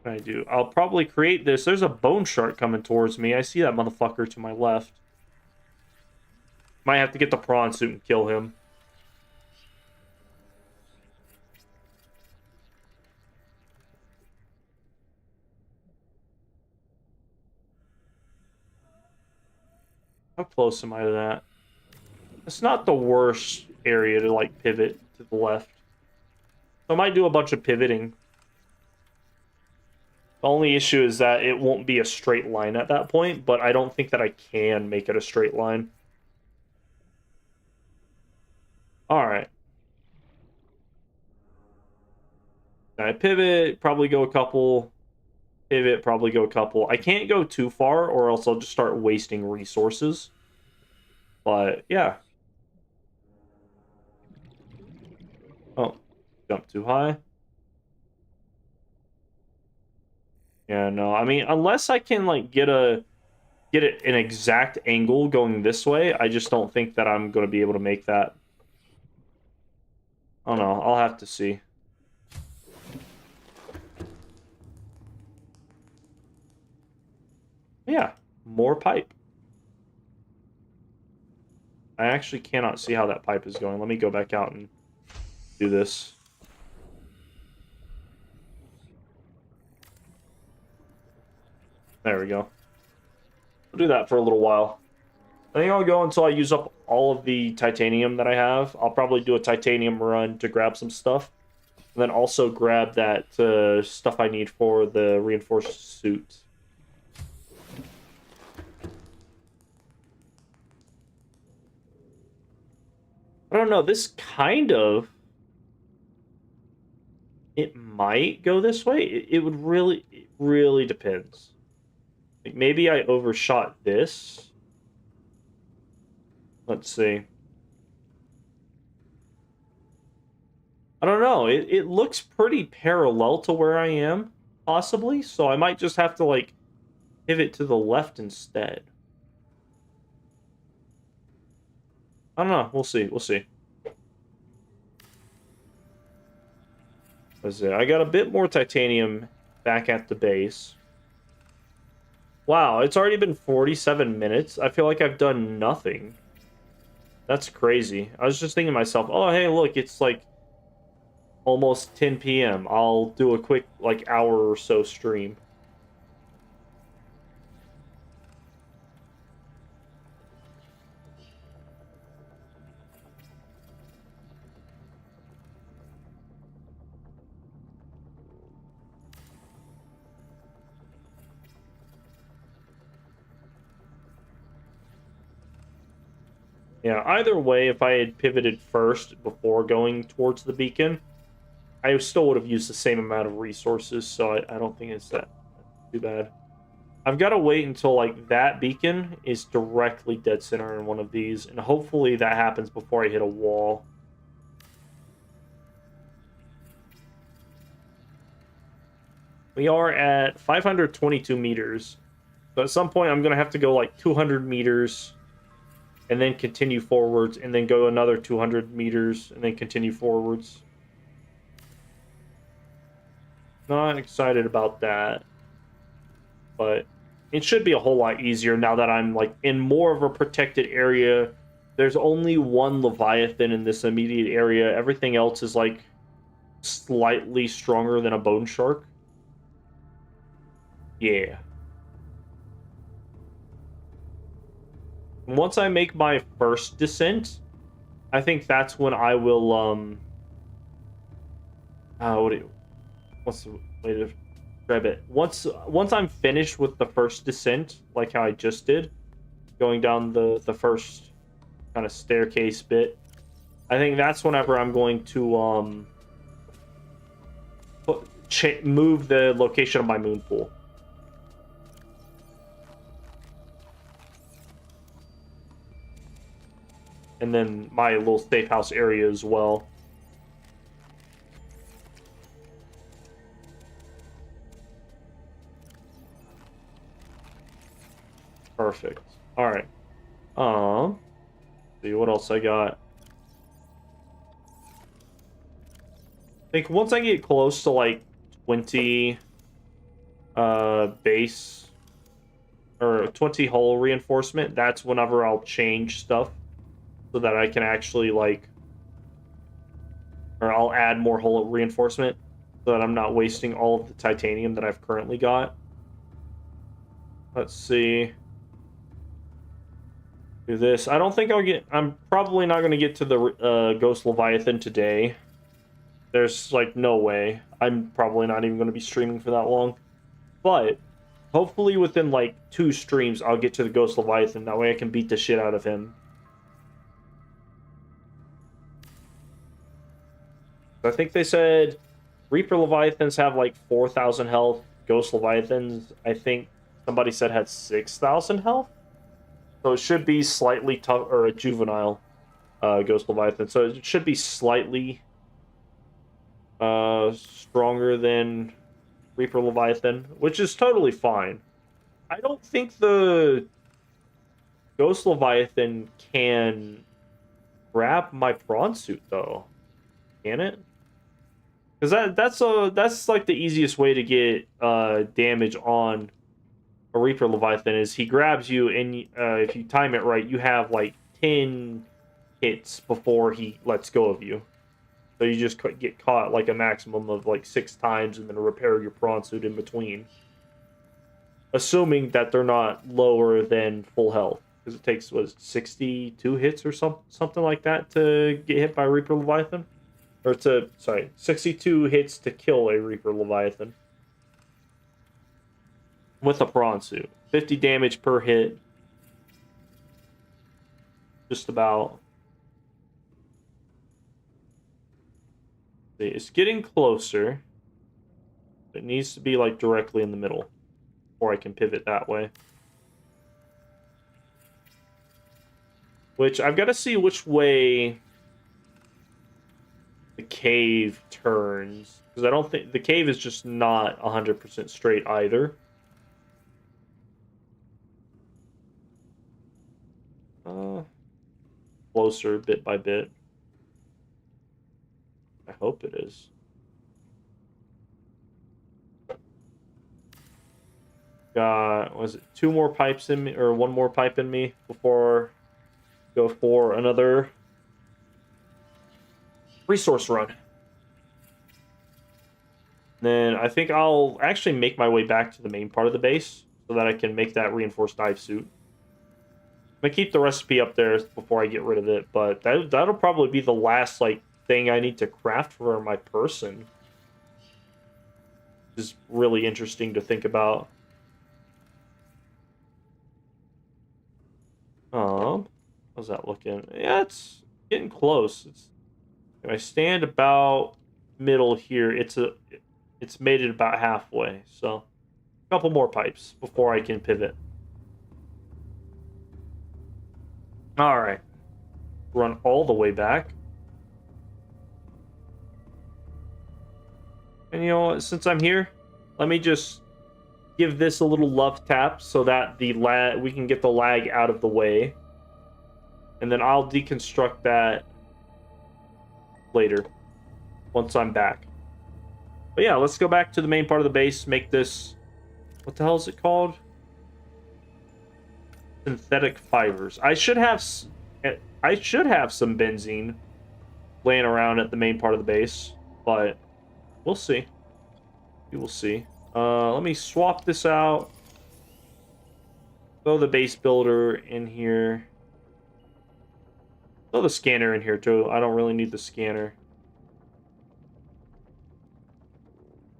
Speaker 1: can I do? I'll probably create this. There's a bone shark coming towards me. I see that motherfucker to my left. Might have to get the prawn suit and kill him. How close am I to that? It's not the worst area to, like, pivot to the left. So I might do a bunch of pivoting. The only issue is that it won't be a straight line at that point, but I don't think that I can make it a straight line. Alright. I pivot, probably go a couple. Pivot, probably go a couple. I can't go too far, or else I'll just start wasting resources. But, yeah. Oh, jump too high. Yeah, no, I mean, unless I can, like, get an exact angle going this way, I just don't think that I'm going to be able to make that. I don't know, I'll have to see. Yeah, more pipe. I actually cannot see how that pipe is going. Let me go back out and do this. There we go. I'll do that for a little while. I think I'll go until I use up all of the titanium that I have. I'll probably do a titanium run to grab some stuff. And then also grab that stuff I need for the reinforced suit. I don't know, this kind of... It might go this way. It would really... It really depends. Like, maybe I overshot this. Let's see. I don't know. It looks pretty parallel to where I am, possibly. So I might just have to, like, pivot to the left instead. I don't know. We'll see. We'll see. Let's see. I got a bit more titanium back at the base. Wow, it's already been 47 minutes. I feel like I've done nothing. That's crazy. I was just thinking to myself, oh, hey, look, it's like almost 10 p.m. I'll do a quick, like, hour or so stream. Yeah, either way, if I had pivoted first before going towards the beacon, I still would have used the same amount of resources, so I don't think it's that too bad. I've got to wait until, like, that beacon is directly dead center in one of these, and hopefully that happens before I hit a wall. We are at 522 meters, so at some point I'm going to have to go, like, 200 meters, and then continue forwards, and then go another 200 meters, and then continue forwards. Not excited about that, but it should be a whole lot easier now that I'm, like, in more of a protected area. There's only one Leviathan in this immediate area. Everything else is, like, slightly stronger than a bone shark. Yeah. Once I make my first descent, I think that's when I will, what's the way to describe it? Once I'm finished with the first descent, like how I just did, going down the first kind of staircase bit, I think that's whenever I'm going to, move the location of my moon pool. And then my little safe house area as well. Perfect. All right. See what else I got. I think once I get close to, like, 20 base or 20 hull reinforcement, that's whenever I'll change stuff. so that I can actually, like... Or I'll add more hull reinforcement so that I'm not wasting all of the titanium that I've currently got. Let's see. Do this. I don't think I'll get... I'm probably not going to get to the Ghost Leviathan today. There's, like, no way. I'm probably not even going to be streaming for that long. But hopefully within, like, 2 streams, I'll get to the Ghost Leviathan. That way I can beat the shit out of him. I think they said Reaper Leviathans have, like, 4,000 health. Ghost Leviathans, I think somebody said had 6,000 health. So it should be slightly tough, or a juvenile Ghost Leviathan. So it should be slightly stronger than Reaper Leviathan, which is totally fine. I don't think the Ghost Leviathan can grab my prawn suit, though. Can it? Because that's like the easiest way to get damage on a Reaper Leviathan is he grabs you, and if you time it right, you have like 10 hits before he lets go of you. So you just get caught like a maximum of like 6 times and then repair your prawn suit in between. Assuming that they're not lower than full health. Because it takes, what, 62 hits or something like that to get hit by a Reaper Leviathan? Or 62 hits to kill a Reaper Leviathan. With a prawn suit. 50 damage per hit. Just about. It's getting closer. It needs to be like directly in the middle. Or I can pivot that way. Which I've got to see which way the cave turns. Because I don't think the cave is just not 100% straight either. Closer bit by bit. I hope it is. Got, was it 2 more pipes in me, or 1 more pipe in me before I go for another resource run. Then I think I'll actually make my way back to the main part of the base so that I can make that reinforced dive suit. I'm gonna keep the recipe up there before I get rid of it, but that'll probably be the last like thing I need to craft for my person. Which is really interesting to think about. How's that looking? Yeah, it's getting close. If I stand about middle here, it's made it about halfway. So a couple more pipes before I can pivot. All right, run all the way back. And you know what? Since I'm here, let me just give this a little love tap so that we can get the lag out of the way. And then I'll deconstruct that later, once I'm back. But yeah, let's go back to the main part of the base, make this... What the hell is it called? Synthetic fibers. I should have some benzene laying around at the main part of the base, but we'll see. We will see. Let me swap this out. Throw the base builder in here. Throw the scanner in here too. I don't really need the scanner.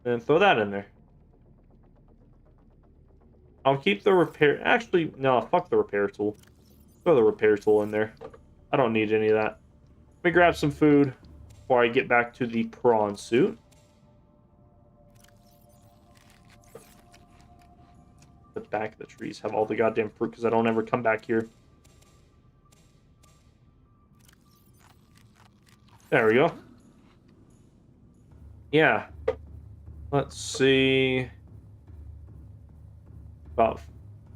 Speaker 1: And throw that in there. I'll keep the repair... Actually, no, fuck the repair tool. Throw the repair tool in there. I don't need any of that. Let me grab some food before I get back to the prawn suit. The back of the trees have all the goddamn fruit because I don't ever come back here. There we go. Yeah. Let's see...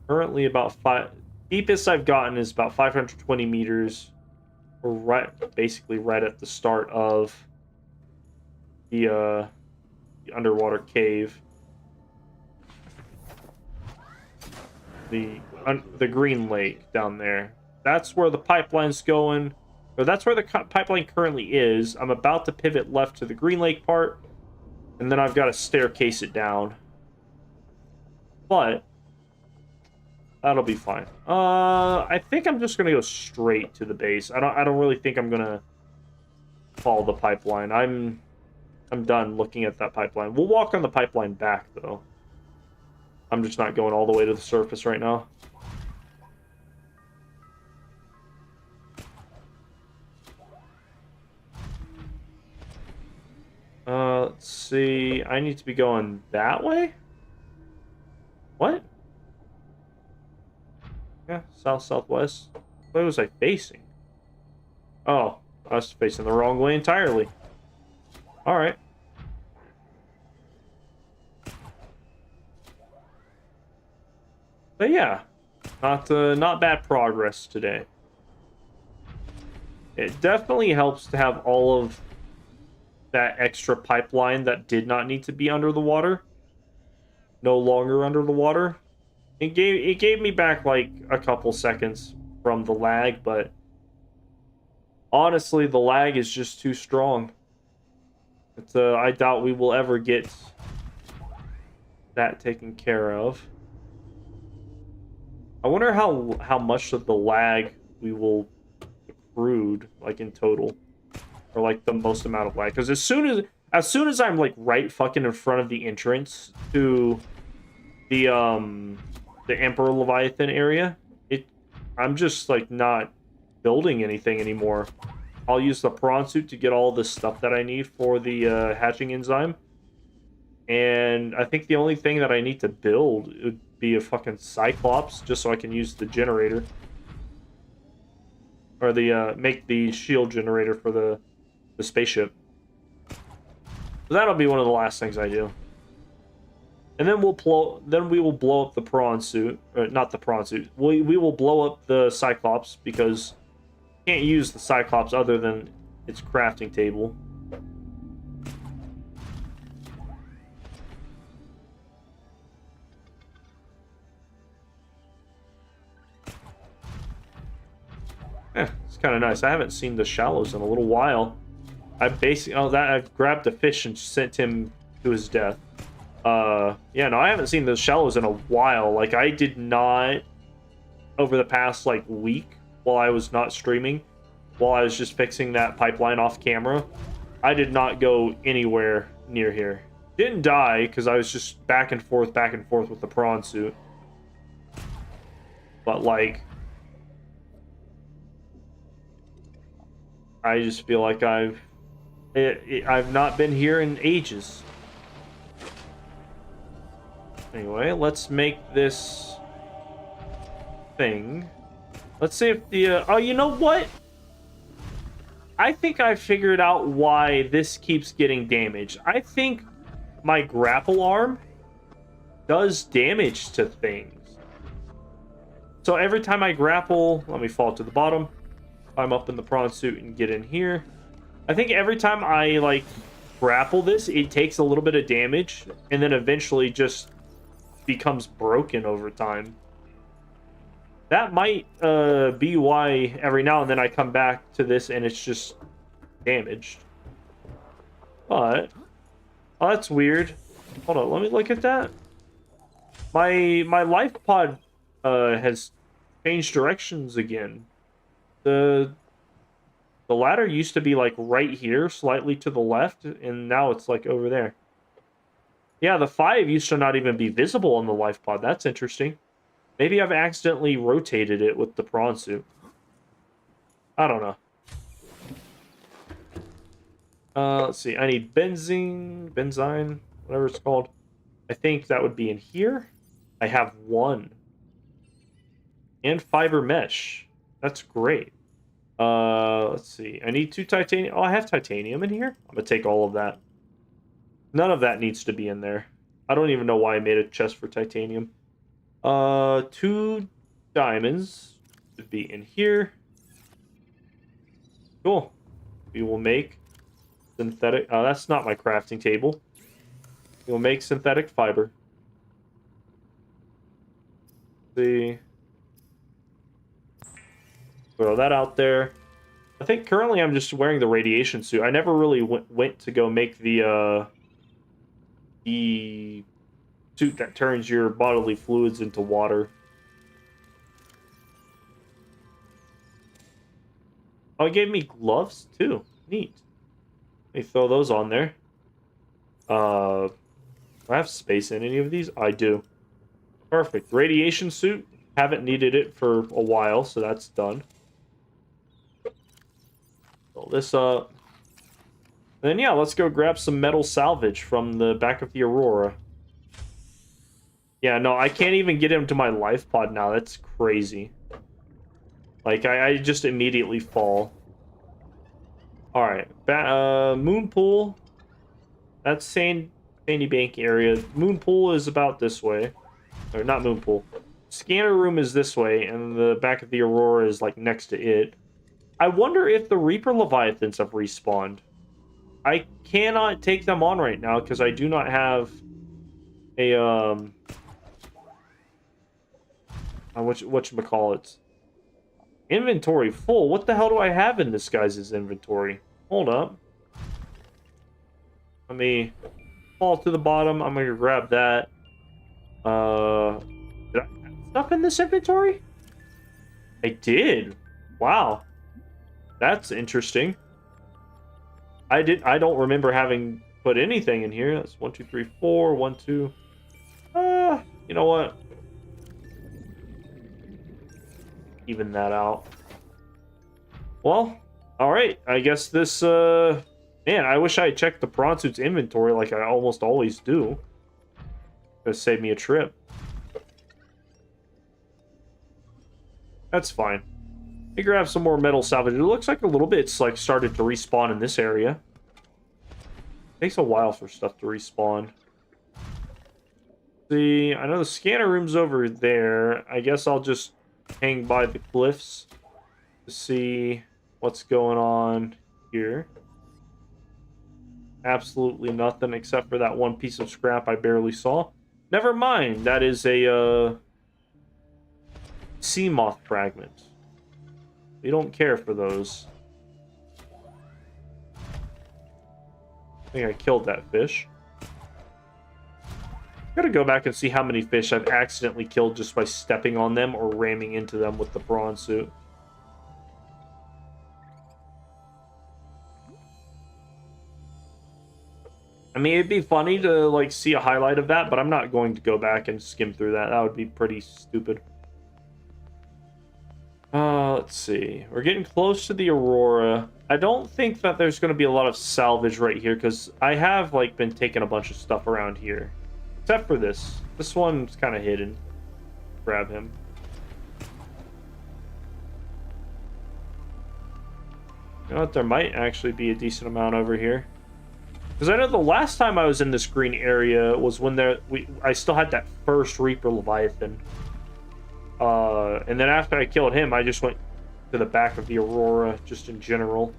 Speaker 1: currently about 5. Deepest I've gotten is about 520 meters. We're basically right at the start of the underwater cave. The green lake down there. That's where the pipeline's going. So that's where the pipeline currently is. I'm about to pivot left to the Green Lake part, and then I've got to staircase it down. But that'll be fine. I think I'm just gonna go straight to the base. I don't really think I'm gonna follow the pipeline. I'm done looking at that pipeline. We'll walk on the pipeline back though. I'm just not going all the way to the surface right now. Let's see. I need to be going that way? What? Yeah, south-southwest. Where was I facing? Oh, I was facing the wrong way entirely. Alright. But yeah, not bad progress today. It definitely helps to have all of that extra pipeline that did not need to be under the water no longer under the water. It gave me back like a couple seconds from the lag, but honestly the lag is just too strong. I doubt we will ever get that taken care of. I wonder how much of the lag we will accrued, like in total, or like the most amount of lag. Because as soon as I'm like right fucking in front of the entrance to the Emperor Leviathan area, I'm just like not building anything anymore. I'll use the prawn suit to get all the stuff that I need for the hatching enzyme. And I think the only thing that I need to build would be a fucking cyclops, just so I can use the generator. Or the make the shield generator for the spaceship. So that'll be one of the last things I do. And then we will blow up the prawn suit, or not the prawn suit. We will blow up the cyclops because you can't use the cyclops other than its crafting table. It's kind of nice. I haven't seen the shallows in a little while. I've grabbed a fish and sent him to his death. Yeah, no, I haven't seen the shallows in a while. Like, I did not, over the past, like, week, while I was not streaming, while I was just fixing that pipeline off camera, I did not go anywhere near here. Didn't die, because I was just back and forth with the prawn suit. But, like, I just feel like I've not been here in ages. Anyway, let's make this thing. Let's see if the... oh, you know what? I think I figured out why this keeps getting damaged. I think my grapple arm does damage to things. So every time I grapple... Let me fall to the bottom. I'm up in the prawn suit and get in here. I think every time I, like, grapple this, it takes a little bit of damage. And then eventually just becomes broken over time. That might be why every now and then I come back to this and it's just damaged. But oh, that's weird. Hold on, let me look at that. My life pod has changed directions again. The ladder used to be like right here, slightly to the left, and now it's like over there. Yeah, the 5 used to not even be visible on the life pod. That's interesting. Maybe I've accidentally rotated it with the prawn suit. I don't know. Let's see. I need benzine, whatever it's called. I think that would be in here. I have 1. And fiber mesh. That's great. Let's see. I need 2 titanium. Oh, I have titanium in here. I'm gonna take all of that. None of that needs to be in there. I don't even know why I made a chest for titanium. 2 diamonds should be in here. Cool. We will make synthetic... Oh, that's not my crafting table. We will make synthetic fiber. Let's see. Throw that out there. I think currently I'm just wearing the radiation suit. I never really went to go make the suit that turns your bodily fluids into water. Oh, it gave me gloves too. Neat. Let me throw those on there. Do I have space in any of these? I do. Perfect. Radiation suit. Haven't needed it for a while, so that's done. Fill this up. Then yeah, let's go grab some metal salvage from the back of the Aurora. Yeah, no, I can't even get him to my life pod now. That's crazy. Like, I just immediately fall. Alright. Moon pool. That's Sandy Bank area. Moon pool is about this way. Or not moon pool. Scanner room is this way, and the back of the Aurora is, like, next to it. I wonder if the Reaper Leviathans have respawned. I cannot take them on right now, because I do not have a, whatchamacallit? Inventory full. What the hell do I have in this guy's inventory? Hold up. Let me fall to the bottom. I'm gonna grab that. Did I have stuff in this inventory? I did. Wow. That's interesting. I don't remember having put anything in here. That's 1, 2, 3, 4. 1, 2. You know what? Even that out. Well, alright. I guess this, man, I wish I had checked the prawn suit's inventory like I almost always do. Gonna save me a trip. That's fine. Let me grab some more metal salvage. It looks like a little bit it's like started to respawn in this area. Takes a while for stuff to respawn. See, I know the scanner room's over there. I guess I'll just hang by the cliffs to see what's going on here. Absolutely nothing except for that one piece of scrap I barely saw. Never mind, that is a seamoth fragment. We don't care for those. I think I killed that fish. Gotta go back and see how many fish I've accidentally killed just by stepping on them or ramming into them with the prawn suit. I mean, it'd be funny to, like, see a highlight of that, but I'm not going to go back and skim through that. That would be pretty stupid. Let's see. We're getting close to the Aurora. I don't think that there's going to be a lot of salvage right here, because I have, like, been taking a bunch of stuff around here. Except for this. This one's kind of hidden. Grab him. You know what? There might actually be a decent amount over here. Because I know the last time I was in this green area was when I still had that first Reaper Leviathan. And then after I killed him, I just went to the back of the Aurora, just in general.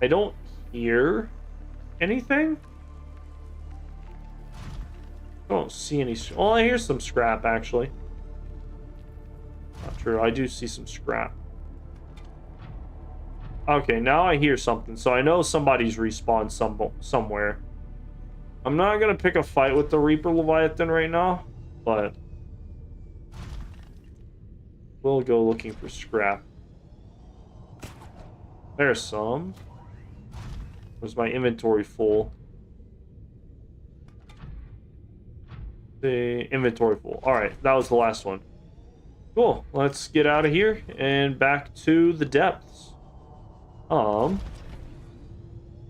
Speaker 1: I don't hear anything. I don't see any... Well, I hear some scrap, actually. Not true. I do see some scrap. Okay, now I hear something, so I know somebody's respawned somewhere. I'm not going to pick a fight with the Reaper Leviathan right now, but we'll go looking for scrap. There's some. Was my inventory full? The inventory full. Alright, that was the last one. Cool. Let's get out of here and back to the depths. Let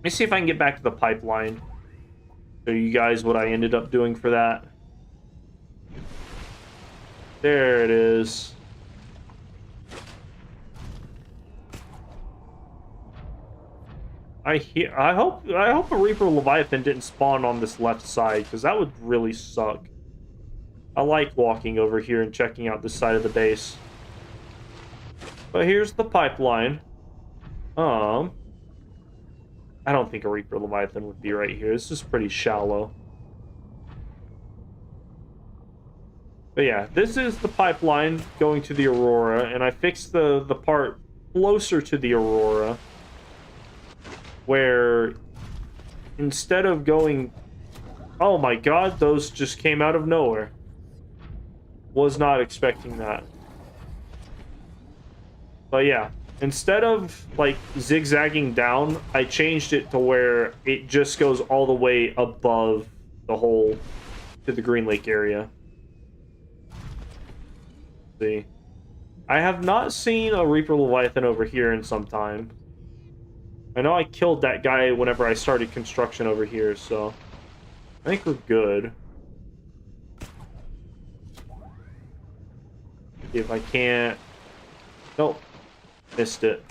Speaker 1: me see if I can get back to the pipeline. Show you guys what I ended up doing for that. There it is. I hope a Reaper Leviathan didn't spawn on this left side, because that would really suck. I like walking over here and checking out this side of the base. But here's the pipeline. I don't think a Reaper Leviathan would be right here. This is pretty shallow. But yeah, this is the pipeline going to the Aurora, and I fixed the part closer to the Aurora, where instead of going... Oh my god, those just came out of nowhere. Was not expecting that. But yeah, instead of like zigzagging down, I changed it to where it just goes all the way above the hole to the Green Lake area. See, I have not seen a Reaper Leviathan over here in some time. I know I killed that guy whenever I started construction over here, so I think we're good. If I can't... Nope. Missed it.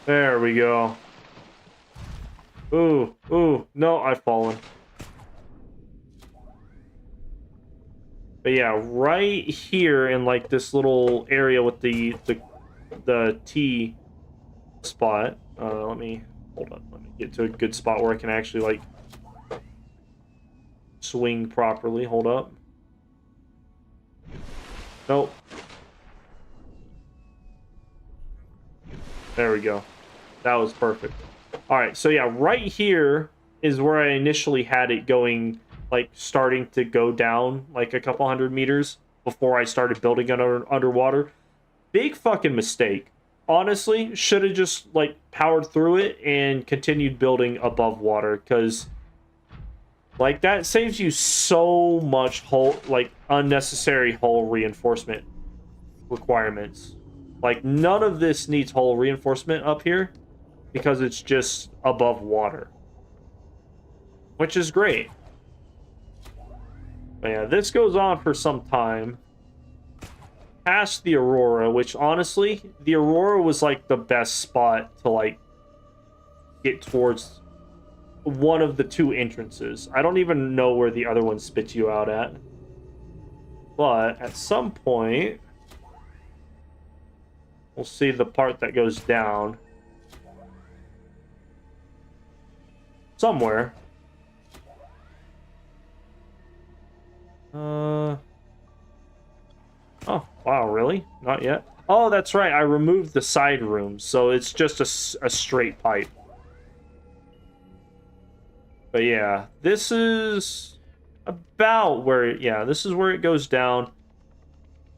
Speaker 1: There we go. Ooh, ooh. No, I've fallen. But yeah, right here in like this little area with the T spot. Let me hold up. Let me get to a good spot where I can actually like swing properly. Hold up. Nope. There we go. That was perfect. All right, so yeah, right here is where I initially had it going, like starting to go down like a couple hundred meters before I started building it underwater. Big fucking mistake. Honestly, should have just like powered through it and continued building above water, because like that saves you so much hull, like unnecessary hull reinforcement requirements. Like none of this needs hull reinforcement up here because it's just above water, which is great. But yeah, this goes on for some time. Past the Aurora, which honestly, the Aurora was like the best spot to like get towards one of the two entrances. I don't even know where the other one spits you out at. But at some point, we'll see the part that goes down. Somewhere. Oh, wow, really? Not yet? Oh, that's right. I removed the side rooms, so it's just a straight pipe. But yeah, this is about where... Yeah, this is where it goes down.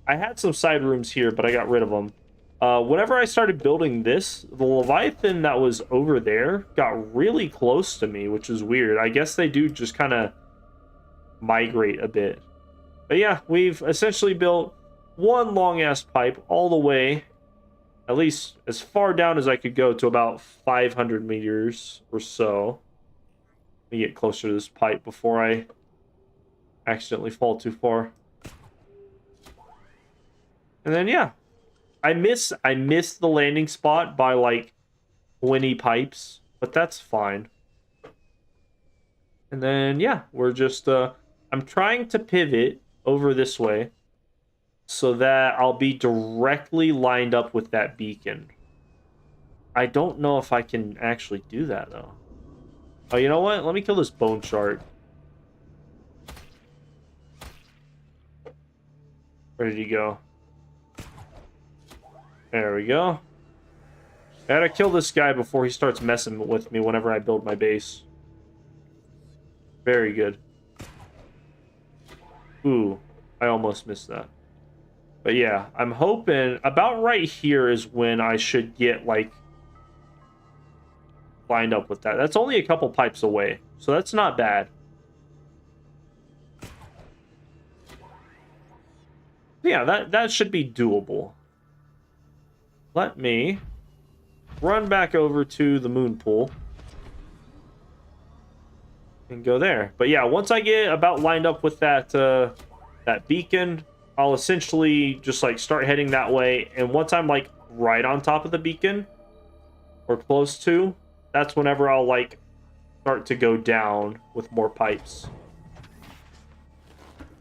Speaker 1: I had some side rooms here, but I got rid of them. Whenever I started building this, the Leviathan that was over there got really close to me, which is weird. I guess they do just kind of migrate a bit. But yeah, we've essentially built one long-ass pipe all the way, at least as far down as I could go, to about 500 meters or so. Let me get closer to this pipe before I accidentally fall too far. And then, yeah. I miss the landing spot by like 20 pipes, but that's fine. And then yeah, we're just I'm trying to pivot over this way so that I'll be directly lined up with that beacon. I don't know if I can actually do that though. Oh, you know what? Let me kill this bone shark. Where did he go? There we go. I gotta kill this guy before he starts messing with me whenever I build my base. Very good. Ooh, I almost missed that. But yeah, I'm hoping about right here is when I should get like lined up with that. That's only a couple pipes away, so that's not bad. Yeah, that should be doable. Let me run back over to the moon pool and go there. But yeah, once I get about lined up with that that beacon, I'll essentially just like start heading that way. And once I'm like right on top of the beacon or close to, that's whenever I'll like start to go down with more pipes.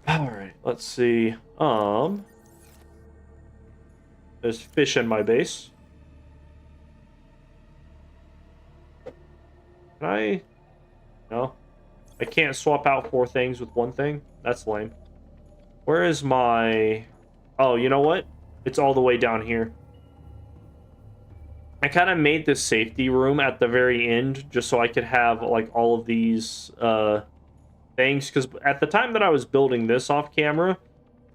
Speaker 1: All right, let's see. There's fish in my base. Can I? No. I can't swap out 4 things with 1 thing? That's lame. Where is my... Oh, you know what? It's all the way down here. I kind of made this safety room at the very end just so I could have like all of these things, because at the time that I was building this off camera,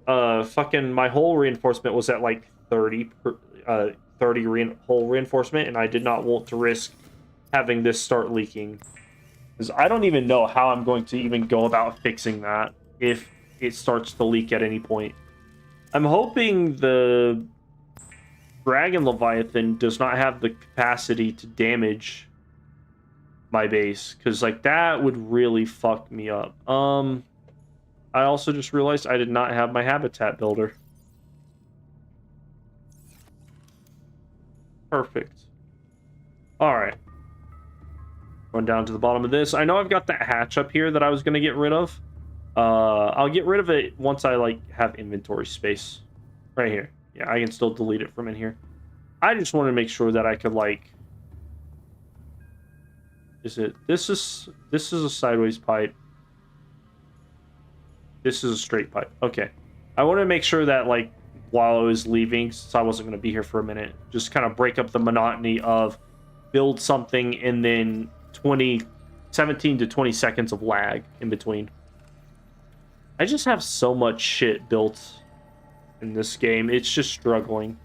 Speaker 1: fucking my hull reinforcement was at like 30 hull reinforcement, and I did not want to risk having this start leaking, because I don't even know how I'm going to even go about fixing that if it starts to leak at any point. I'm hoping the Dragon Leviathan does not have the capacity to damage my base, because like that would really fuck me up. I also just realized I did not have my habitat builder. Perfect. All right. Going down to the bottom of this. I know I've got that hatch up here that I was going to get rid of. I'll get rid of it once I like have inventory space. Right here. Yeah, I can still delete it from in here. I just want to make sure that I could like... This is a sideways pipe. This is a straight pipe. Okay. I want to make sure that like while I was leaving, since I wasn't going to be here for a minute, just kind of break up the monotony of build something and then 17 to 20 seconds of lag in between. I just have so much shit built in this game. It's just struggling.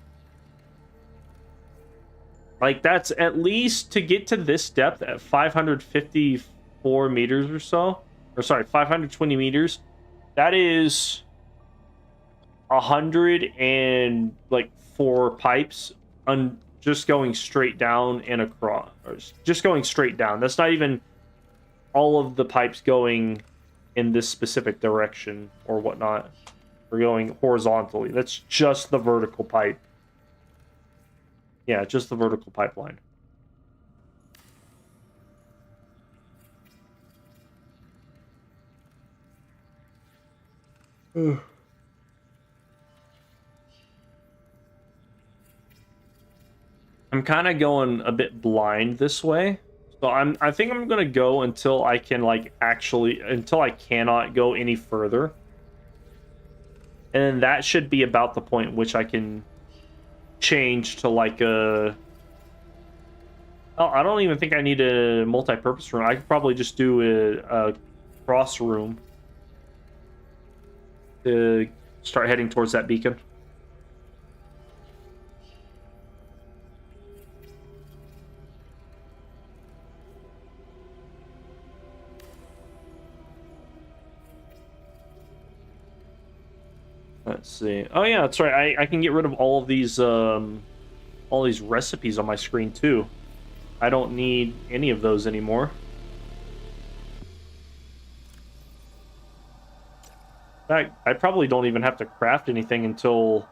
Speaker 1: Like, that's at least to get to this depth at 554 meters or so. Or sorry, 520 meters. That is 104 pipes just going straight down and across. Or just going straight down. That's not even all of the pipes going in this specific direction or whatnot. We're going horizontally. That's just the vertical pipe. Yeah, just the vertical pipeline. Ugh. I'm kind of going a bit blind this way. So I think I'm going to go until I can like until I cannot go any further. And that should be about the point in which I can change to like a... Oh, I don't even think I need a multi-purpose room. I could probably just do a cross room to start heading towards that beacon. Let's see. Oh yeah, that's right. I can get rid of all these recipes on my screen too. I don't need any of those anymore. In fact, I probably don't even have to craft anything until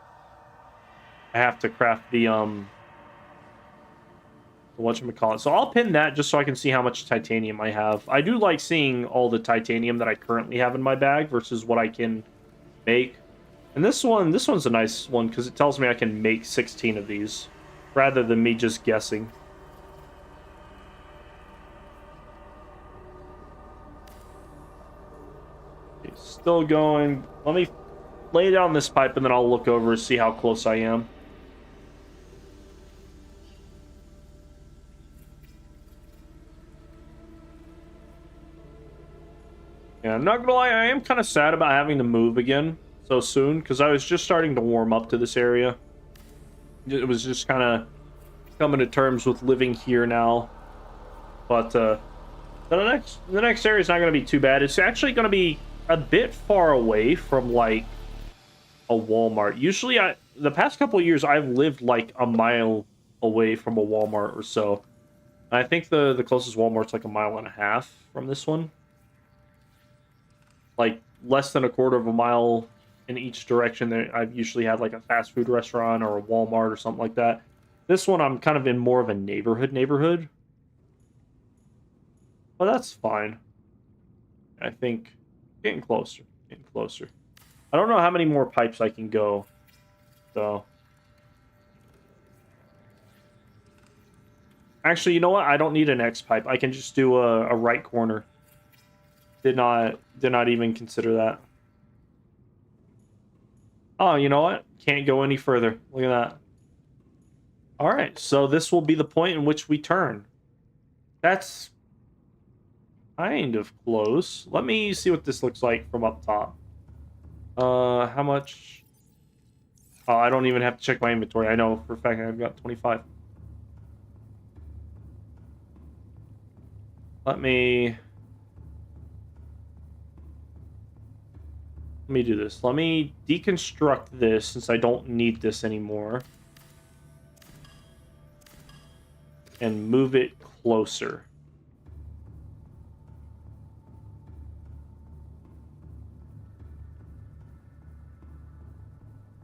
Speaker 1: I have to craft the whatchamacallit. So I'll pin that just so I can see how much titanium I have. I do like seeing all the titanium that I currently have in my bag versus what I can make. And this one's a nice one because it tells me I can make 16 of these rather than me just guessing. Okay, still going. Let me lay down this pipe and then I'll look over and see how close I am. Yeah, I'm not gonna lie, I am kind of sad about having to move again so soon, because I was just starting to warm up to this area. It was just kind of coming to terms with living here now. But the next area is not going to be too bad. It's actually going to be a bit far away from like a Walmart. Usually, the past couple of years I've lived like a mile away from a Walmart or so. I think the closest Walmart's like a mile and a half from this one. Like less than a quarter of a mile in each direction. There, I've usually had like a fast food restaurant or a Walmart or something like that. This one, I'm kind of in more of a neighborhood. Well, that's fine. I think getting closer. I don't know how many more pipes I can go, so. Actually, you know what? I don't need an X pipe. I can just do a right corner. Did not even consider that. Oh, you know what? Can't go any further. Look at that. All right, so this will be the point in which we turn. That's kind of close. Let me see what this looks like from up top. How much? Oh, I don't even have to check my inventory. I know for a fact I've got 25. Let me do this. Let me deconstruct this since I don't need this anymore. And move it closer.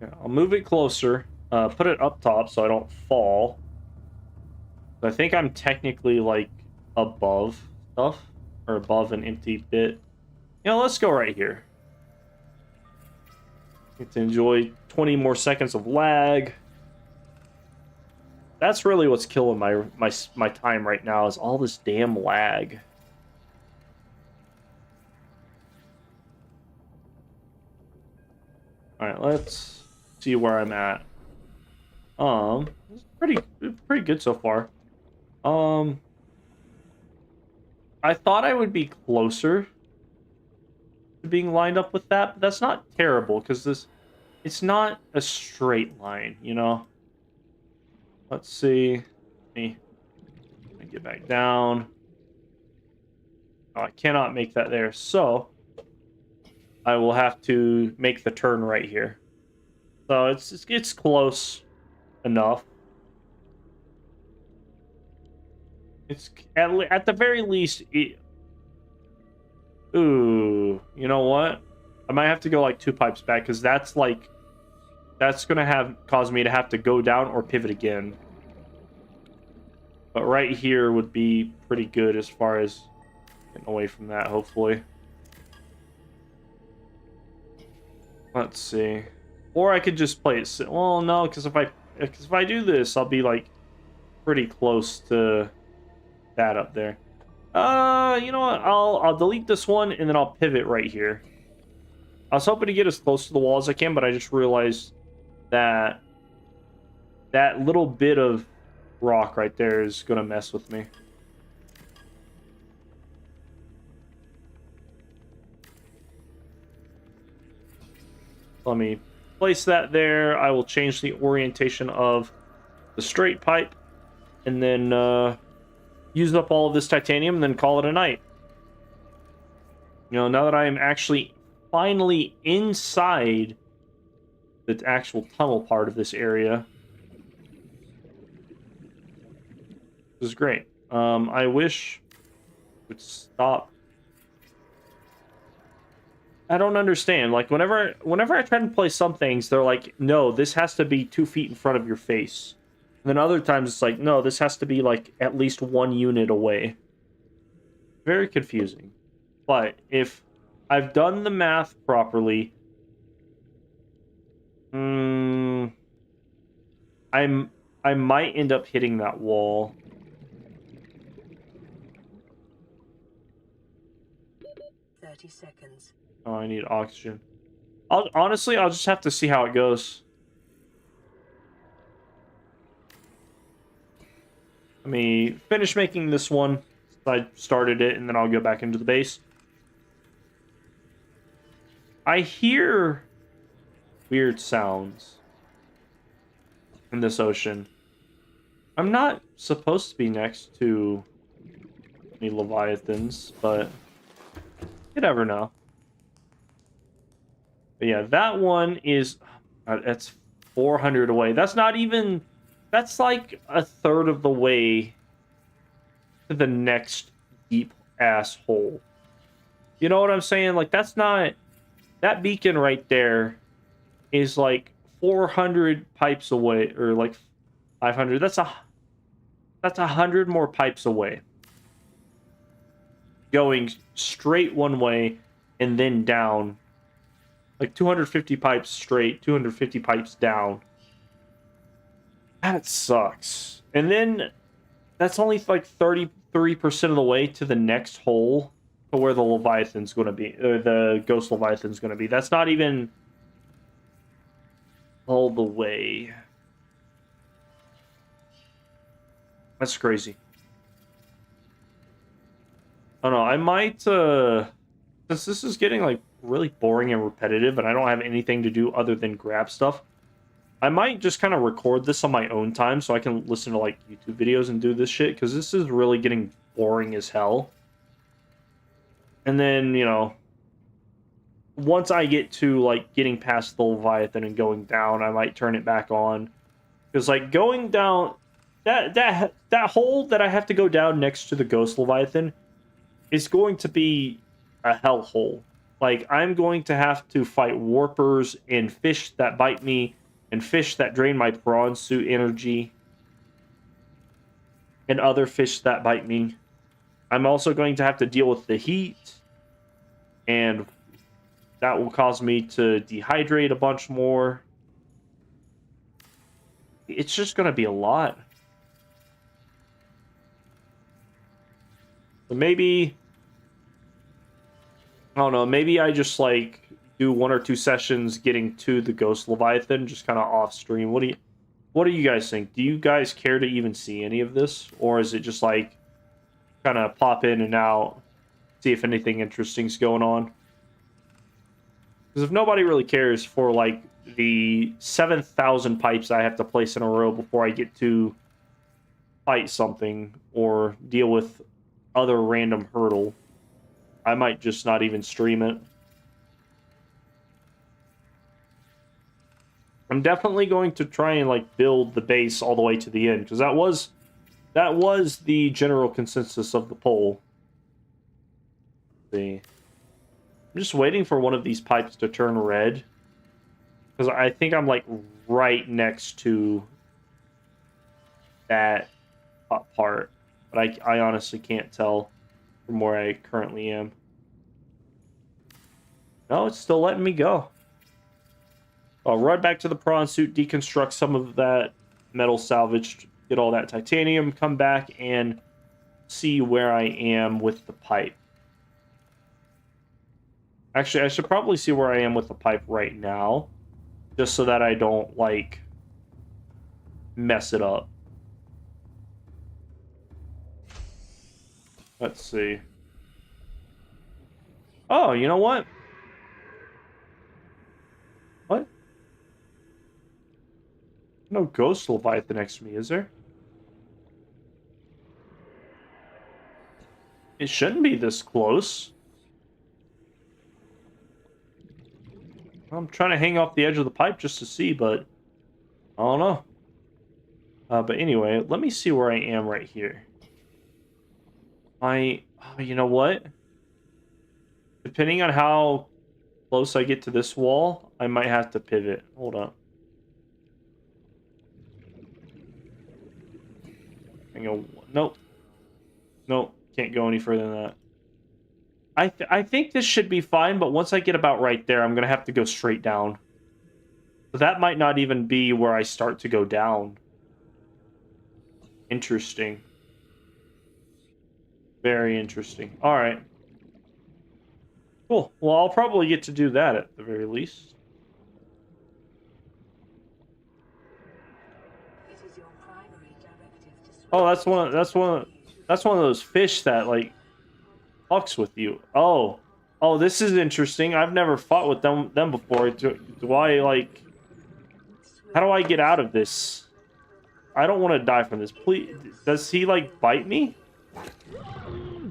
Speaker 1: Yeah, I'll move it closer. Put it up top so I don't fall. I think I'm technically like above stuff. Or above an empty bit. You know, let's go right here. Get to enjoy 20 more seconds of lag. That's really what's killing my time right now is all this damn lag. All right, let's see where I'm at. It's pretty good so far. I thought I would be closer to being lined up with that, but that's not terrible because it's not a straight line, you know. Let's see. Let me get back down. Oh, I cannot make that there, so I will have to make the turn right here. So it's close enough. It's at the very least. Ooh, you know what? I might have to go like 2 pipes back because that's gonna cause me to have to go down or pivot again. But right here would be pretty good as far as getting away from that. Hopefully. Let's see. Or I could just play it. Well, no, because if I do this, I'll be like pretty close to that up there. You know what? I'll delete this one and then I'll pivot right here. I was hoping to get as close to the wall as I can, but I just realized that that little bit of rock right there is gonna mess with me. Let me place that there. I will change the orientation of the straight pipe and then use up all of this titanium and then call it a night. You know, now that I am actually finally inside the actual tunnel part of this area, this is great. I wish it would stop. I don't understand. Like, whenever I try to play some things, they're like, no, this has to be 2 feet in front of your face. And then other times it's like, no, this has to be like at least 1 unit away. Very confusing. But if I've done the math properly, I might end up hitting that wall.
Speaker 2: 30 seconds.
Speaker 1: Oh, I need oxygen. Honestly, I'll just have to see how it goes. Let me finish making this one. I started it, and then I'll go back into the base. I hear weird sounds in this ocean. I'm not supposed to be next to any leviathans, but you never know. But yeah, that one is... that's 400 away. That's not even... That's like a third of the way to the next deep-ass hole. You know what I'm saying? Like, that's not... That beacon right there is like 400 pipes away, or like 500. That's 100 more pipes away. Going straight one way and then down. Like 250 pipes straight, 250 pipes down. That sucks. And then that's only like 33% of the way to the next hole to where the Leviathan's going to be, or the Ghost Leviathan's going to be. That's not even... all the way. That's crazy. I don't know, I might, since this is getting, like, really boring and repetitive, and I don't have anything to do other than grab stuff, I might just kind of record this on my own time so I can listen to, like, YouTube videos and do this shit, because this is really getting boring as hell. And then, you know, once I get to, like, getting past the Leviathan and going down, I might turn it back on. Because, like, going down... That hole that I have to go down next to the Ghost Leviathan is going to be a hellhole. Like, I'm going to have to fight warpers and fish that bite me and fish that drain my prawn suit energy and other fish that bite me. I'm also going to have to deal with the heat, and that will cause me to dehydrate a bunch more. It's just going to be a lot. So maybe, I don't know, maybe I just, like, do 1 or 2 sessions getting to the Ghost Leviathan, just kind of off stream. What do you guys think? Do you guys care to even see any of this? Or is it just, like, kind of pop in and out, see if anything interesting's going on? Because if nobody really cares for, like, the 7,000 pipes I have to place in a row before I get to fight something or deal with other random hurdle, I might just not even stream it. I'm definitely going to try and, like, build the base all the way to the end, because that was the general consensus of the poll. Let's see. I'm just waiting for one of these pipes to turn red, because I think I'm, like, right next to that top part. But I honestly can't tell from where I currently am. No, it's still letting me go. I'll run back to the prawn suit, deconstruct some of that metal salvaged, get all that titanium, come back and see where I am with the pipe. Actually, I should probably see where I am with the pipe right now, just so that I don't, like, mess it up. Let's see. Oh, you know what? What? No Ghost Leviathan next to me, is there? It shouldn't be this close. I'm trying to hang off the edge of the pipe just to see, but I don't know. But anyway, let me see where I am right here. You know what? Depending on how close I get to this wall, I might have to pivot. Hold on. Hang on. Nope. Nope. Can't go any further than that. I think this should be fine, but once I get about right there, I'm going to have to go straight down. So that might not even be where I start to go down. Interesting. Very interesting. All right. Cool. Well, I'll probably get to do that at the very least. Oh, that's one of those fish that, like, fucks with you. Oh, this is interesting. I've never fought with them before. Do I, like, how do I get out of this? I don't want to die from this. Please, does he, like, bite me?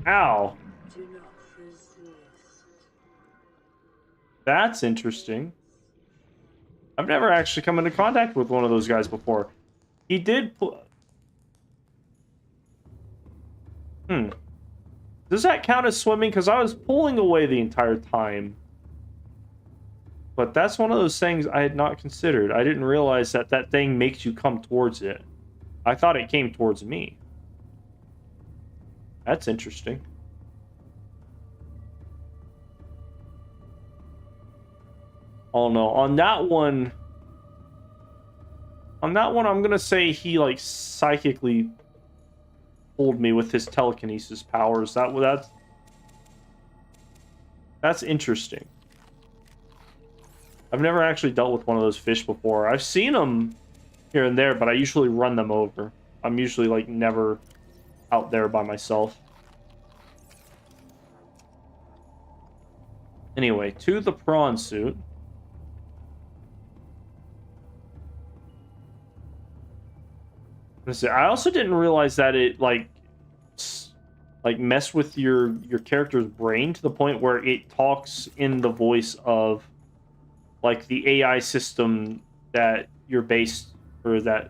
Speaker 1: Ow. That's interesting. I've never actually come into contact with one of those guys before. He did... Does that count as swimming? Because I was pulling away the entire time. But that's one of those things I had not considered. I didn't realize that that thing makes you come towards it. I thought it came towards me. That's interesting. Oh no, on that one, I'm gonna say he, like, psychically pulled me with his telekinesis powers. That's interesting. I've never actually dealt with one of those fish before. I've seen them here and there, but I usually run them over. I'm usually, like, never out there by myself. Anyway, to the prawn suit. I also didn't realize that it, like mess with your character's brain to the point where it talks in the voice of, like, the AI system that you're based, or that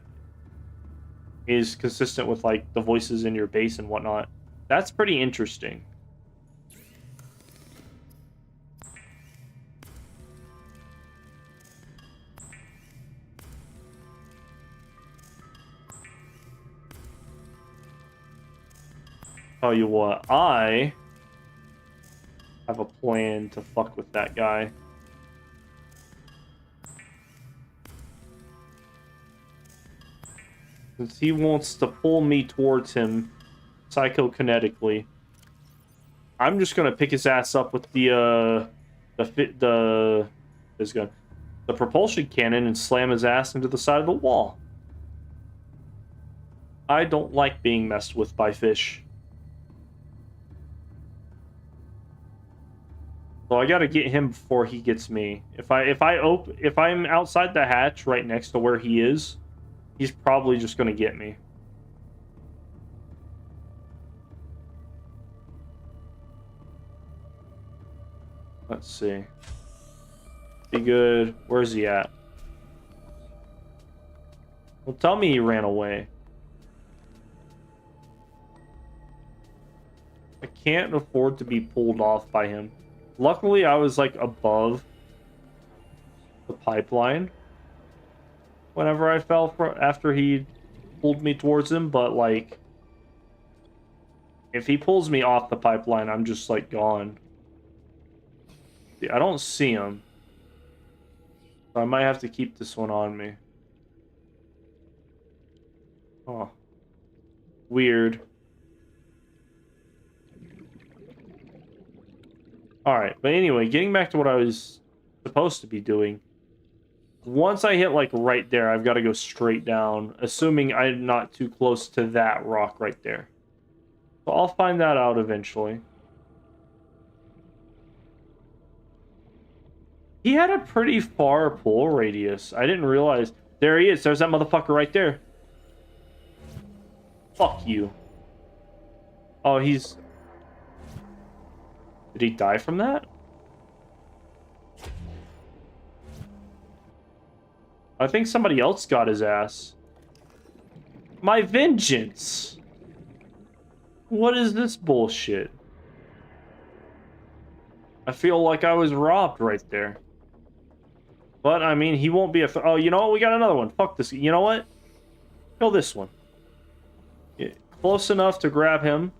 Speaker 1: is consistent with, like, the voices in your base and whatnot. That's pretty interesting. Tell you what, I have a plan to fuck with that guy. Since he wants to pull me towards him psychokinetically, I'm just gonna pick his ass up with the propulsion cannon and slam his ass into the side of the wall. I don't like being messed with by fish. So I gotta get him before he gets me. If I'm outside the hatch right next to where he is, he's probably just gonna get me. Let's see. Be good. Where's he at? Well, tell me he ran away. I can't afford to be pulled off by him. Luckily, I was, like, above the pipeline whenever I fell after he pulled me towards him, but, like, if he pulls me off the pipeline, I'm just, like, gone. I don't see him. So I might have to keep this one on me. Oh. Weird. Alright, but anyway, getting back to what I was supposed to be doing. Once I hit, like, right there, I've got to go straight down, assuming I'm not too close to that rock right there. So I'll find that out eventually. He had a pretty far pull radius. I didn't realize. There he is. There's that motherfucker right there. Fuck you. Oh, he's... Did he die from that? I think somebody else got his ass. My vengeance! What is this bullshit? I feel like I was robbed right there. But, I mean, he won't be a... Oh, you know what? We got another one. Fuck this. You know what? Kill this one. Yeah, close enough to grab him.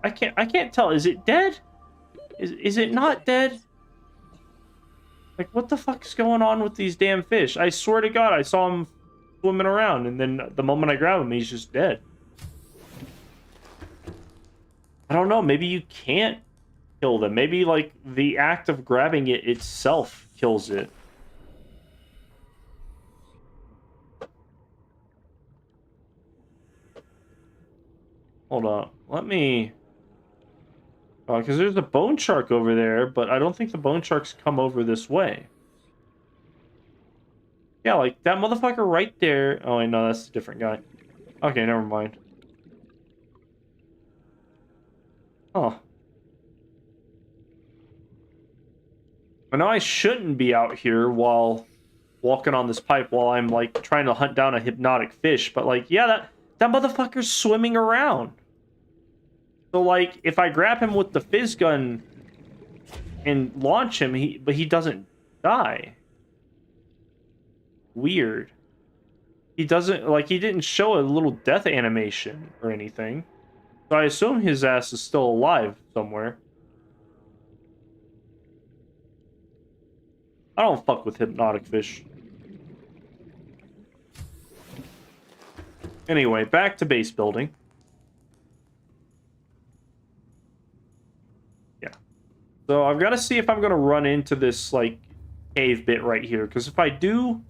Speaker 1: I can't tell. Is it dead? Is it not dead? Like, what the fuck is going on with these damn fish? I swear to God, I saw him swimming around, and then the moment I grab him, he's just dead. I don't know. Maybe you can't kill them. Maybe, like, the act of grabbing it itself kills it. Hold on. Let me... because there's a bone shark over there, but I don't think the bone sharks come over this way. Yeah, like, that motherfucker right there... Oh, wait, no, that's a different guy. Okay, never mind. Huh. I know I shouldn't be out here while walking on this pipe while I'm, like, trying to hunt down a hypnotic fish, but, like, yeah, that motherfucker's swimming around. So, like, if I grab him with the fizz gun and launch him, but he doesn't die. Weird. He doesn't, like, he didn't show a little death animation or anything. So I assume his ass is still alive somewhere. I don't fuck with hypnotic fish. Anyway, back to base building. Yeah. So I've got to see if I'm going to run into this, like, cave bit right here. Because if I do,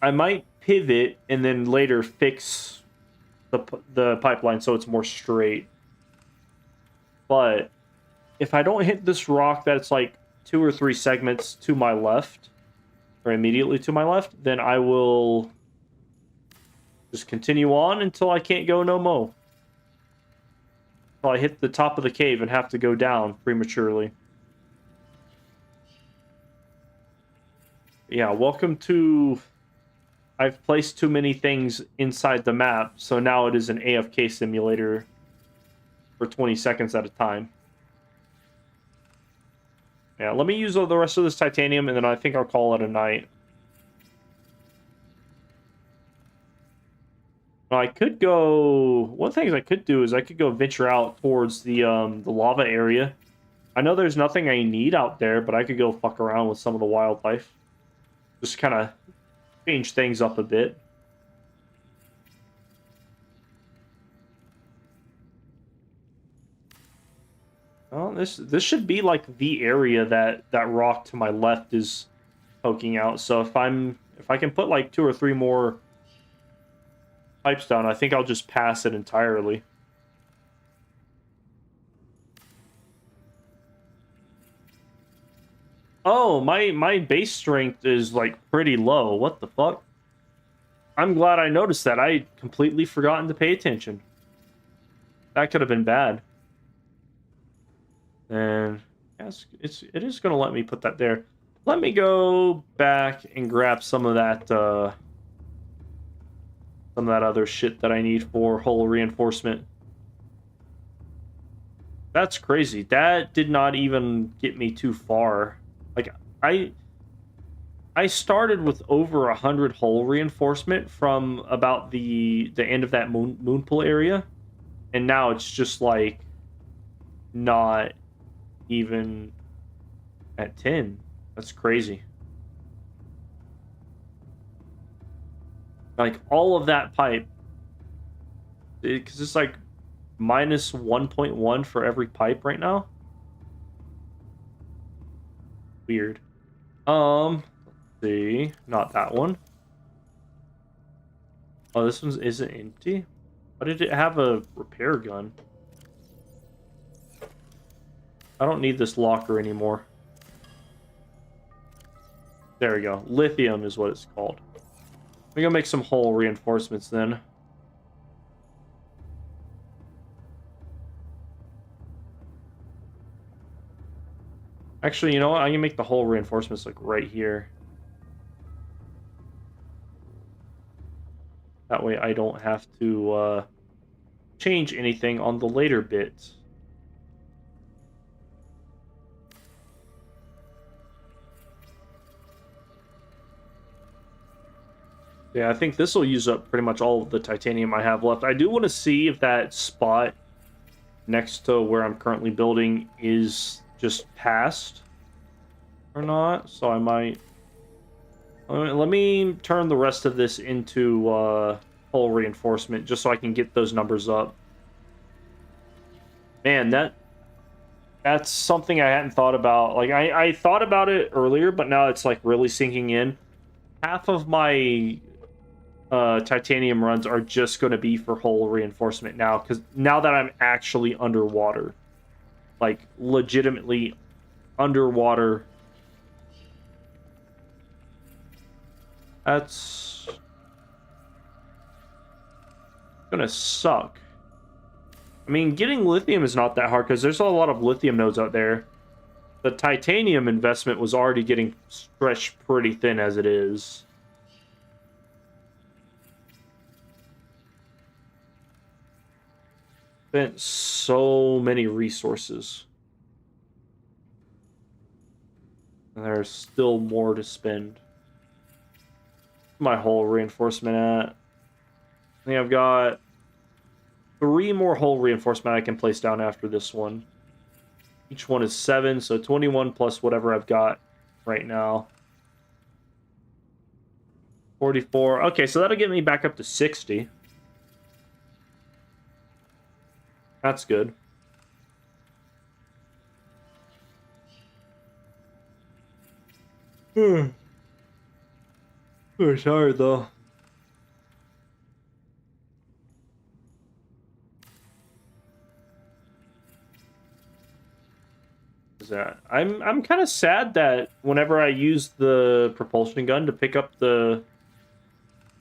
Speaker 1: I might pivot and then later fix the pipeline so it's more straight. But if I don't hit this rock that's like 2 or 3 segments to my left, or immediately to my left, then I will just continue on until I can't go no more. Until I hit the top of the cave and have to go down prematurely. Yeah, welcome to... I've placed too many things inside the map, so now it is an AFK simulator for 20 seconds at a time. Yeah, let me use the rest of this titanium, and then I think I'll call it a night. I could go... One of the things I could do is I could go venture out towards the lava area. I know there's nothing I need out there, but I could go fuck around with some of the wildlife. Just kind of change things up a bit. Well, this should be like the area that rock to my left is poking out. So if I can put like 2 or 3 more pipes down, I think I'll just pass it entirely. Oh, my base strength is like pretty low. What the fuck? I'm glad I noticed that. I completely forgotten to pay attention. That could have been bad. And yes, it is going to let me put that there. Let me go back and grab some of that other shit that I need for hull reinforcement. That's crazy. That did not even get me too far. Like I started with over 100 hull reinforcement from about the end of that moon pool area, and now it's just like not even at 10. That's crazy. Like all of that pipe, because it's like minus 1.1 for every pipe right now. Weird. Let's see, not that one. Oh, this one isn't empty. Why did it have a repair gun? I don't need this locker anymore. There we go. Lithium is what it's called. We're gonna make some hull reinforcements then. Actually, you know what? I'm gonna make the hull reinforcements like right here. That way I don't have to change anything on the later bits. Yeah, I think this will use up pretty much all of the titanium I have left. I do want to see if that spot next to where I'm currently building is just past or not. So I might... Let me turn the rest of this into hull reinforcement just so I can get those numbers up. Man, that's something I hadn't thought about. Like, I thought about it earlier, but now it's like really sinking in. Half of my titanium runs are just going to be for hull reinforcement now, because now that I'm actually underwater, like legitimately underwater, that's gonna suck. I mean, getting lithium is not that hard because there's a lot of lithium nodes out there. The titanium investment was already getting stretched pretty thin as it is. Spent so many resources. And there's still more to spend. My hull reinforcement at? I think I've got 3 more hull reinforcement I can place down after this one. Each one is 7, so 21 plus whatever I've got right now. 44. Okay, so that'll get me back up to 60. That's good. It's hard though. Is that I'm kind of sad that whenever I use the propulsion gun to pick up the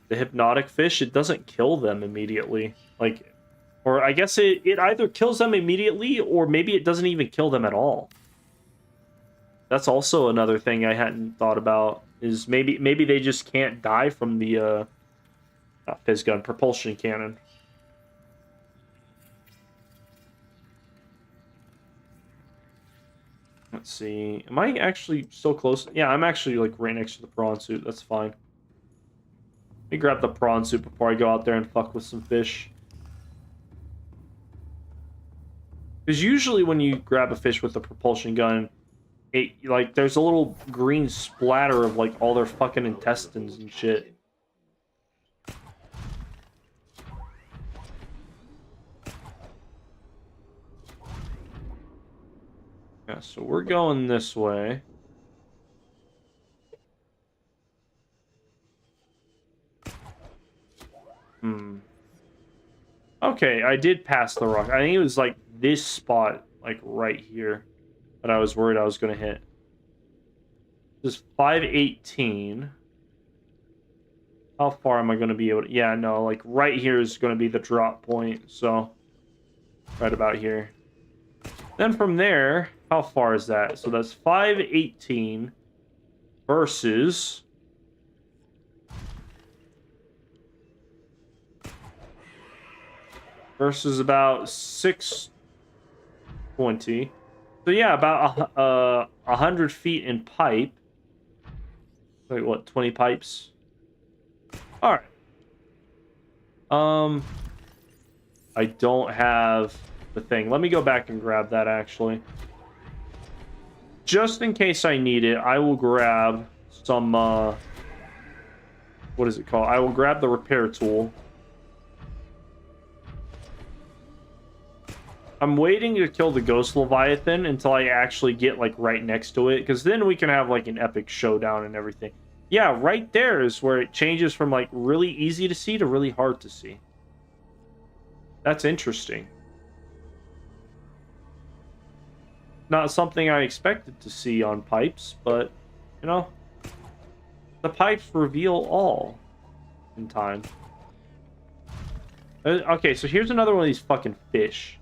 Speaker 1: hypnotic fish, it doesn't kill them immediately. Like, or I guess it either kills them immediately or maybe it doesn't even kill them at all. That's also another thing I hadn't thought about, is maybe they just can't die from the not fizz gun, propulsion cannon. Let's see. Am I actually so close? Yeah, I'm actually like right next to the prawn suit. That's fine. Let me grab the prawn suit before I go out there and fuck with some fish. Because usually when you grab a fish with a propulsion gun, it like there's a little green splatter of like all their fucking intestines and shit. Yeah, so we're going this way. Okay, I did pass the rock. I think it was like this spot, like right here, that I was worried I was going to hit. This is 518. How far am I going to be able to... Yeah, no, like right here is going to be the drop point, so right about here. Then from there, how far is that? So that's 518 versus... versus about 620. So yeah, about 100 feet in pipe. Like what, 20 pipes? All right. I don't have the thing. Let me go back and grab that actually. Just in case I need it, I will grab some what is it called? I will grab the repair tool. I'm waiting to kill the Ghost Leviathan until I actually get, like, right next to it, because then we can have, like, an epic showdown and everything. Yeah, right there is where it changes from, like, really easy to see to really hard to see. That's interesting. Not something I expected to see on pipes, but, you know, the pipes reveal all in time. Okay, so here's another one of these fucking fish.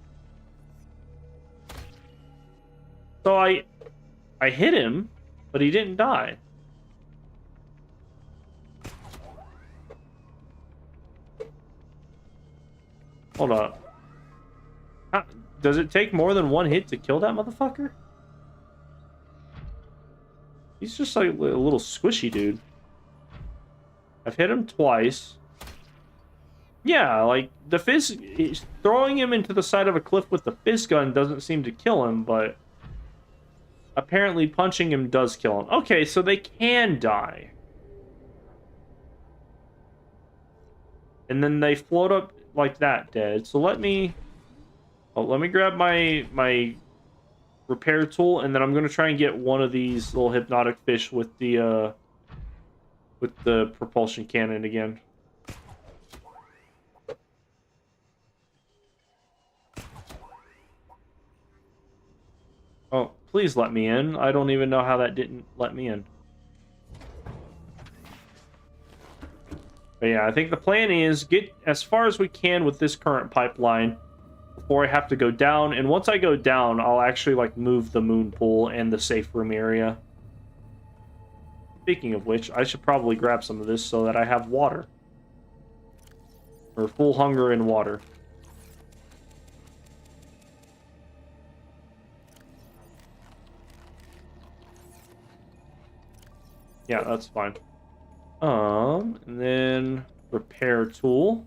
Speaker 1: So I hit him, but he didn't die. Hold up. Does it take more than one hit to kill that motherfucker? He's just like a little squishy dude. I've hit him twice. Yeah, like the fizz... throwing him into the side of a cliff with the fizz gun doesn't seem to kill him, but... apparently punching him does kill him. Okay, so they can die. And then they float up like that dead. So let me... oh, let me grab my repair tool, and then I'm going to try and get one of these little hypnotic fish with the propulsion cannon again. Oh, please let me in. I don't even know how that didn't let me in. But yeah, I think the plan is get as far as we can with this current pipeline before I have to go down. And once I go down, I'll actually like move the moon pool and the safe room area. Speaking of which, I should probably grab some of this so that I have water. Or full hunger in water. Yeah, that's fine. And then repair tool.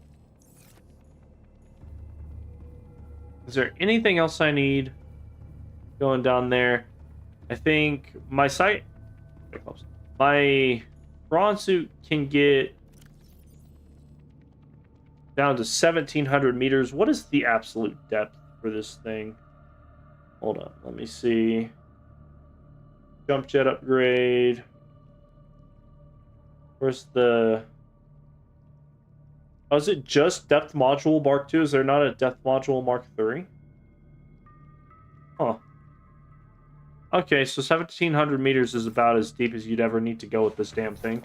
Speaker 1: Is there anything else I need going down there? I think my my prawn suit can get down to 1,700 meters. What is the absolute depth for this thing? Hold on, let me see. Jump jet upgrade. Where's the... Oh, is it just depth module Mark 2? Is there not a depth module Mark 3? Huh. Okay, so 1,700 meters is about as deep as you'd ever need to go with this damn thing.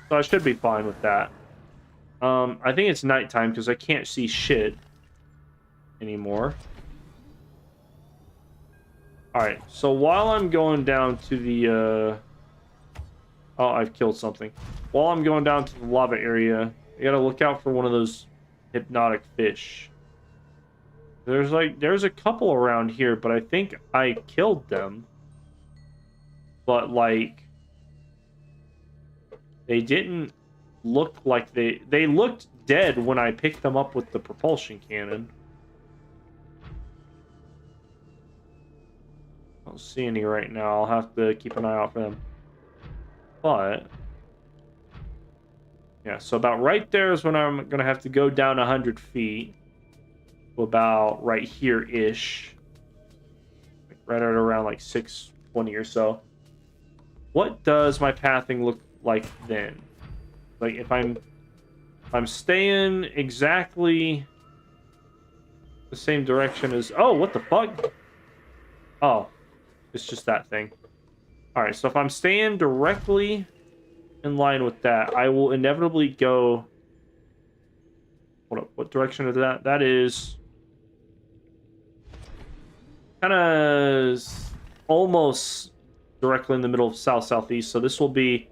Speaker 1: So I should be fine with that. I think it's nighttime because I can't see shit anymore. Alright, so while I'm going down to the, Oh, I've killed something. While I'm going down to the lava area, I gotta look out for one of those hypnotic fish. There's a couple around here, but I think I killed them. But, like, they didn't look like they looked dead when I picked them up with the propulsion cannon. I don't see any right now. I'll have to keep an eye out for them. But yeah, so about right there is when I'm gonna have to go down 100 feet to about right here-ish, like right at around like 620 or so. What does my pathing look like then? Like if I'm staying exactly the same direction as... Oh, what the fuck? Oh, it's just that thing. Alright, so if I'm staying directly in line with that, I will inevitably go... Hold up, what direction is that? That is... kind of almost directly in the middle of south-southeast, so this will be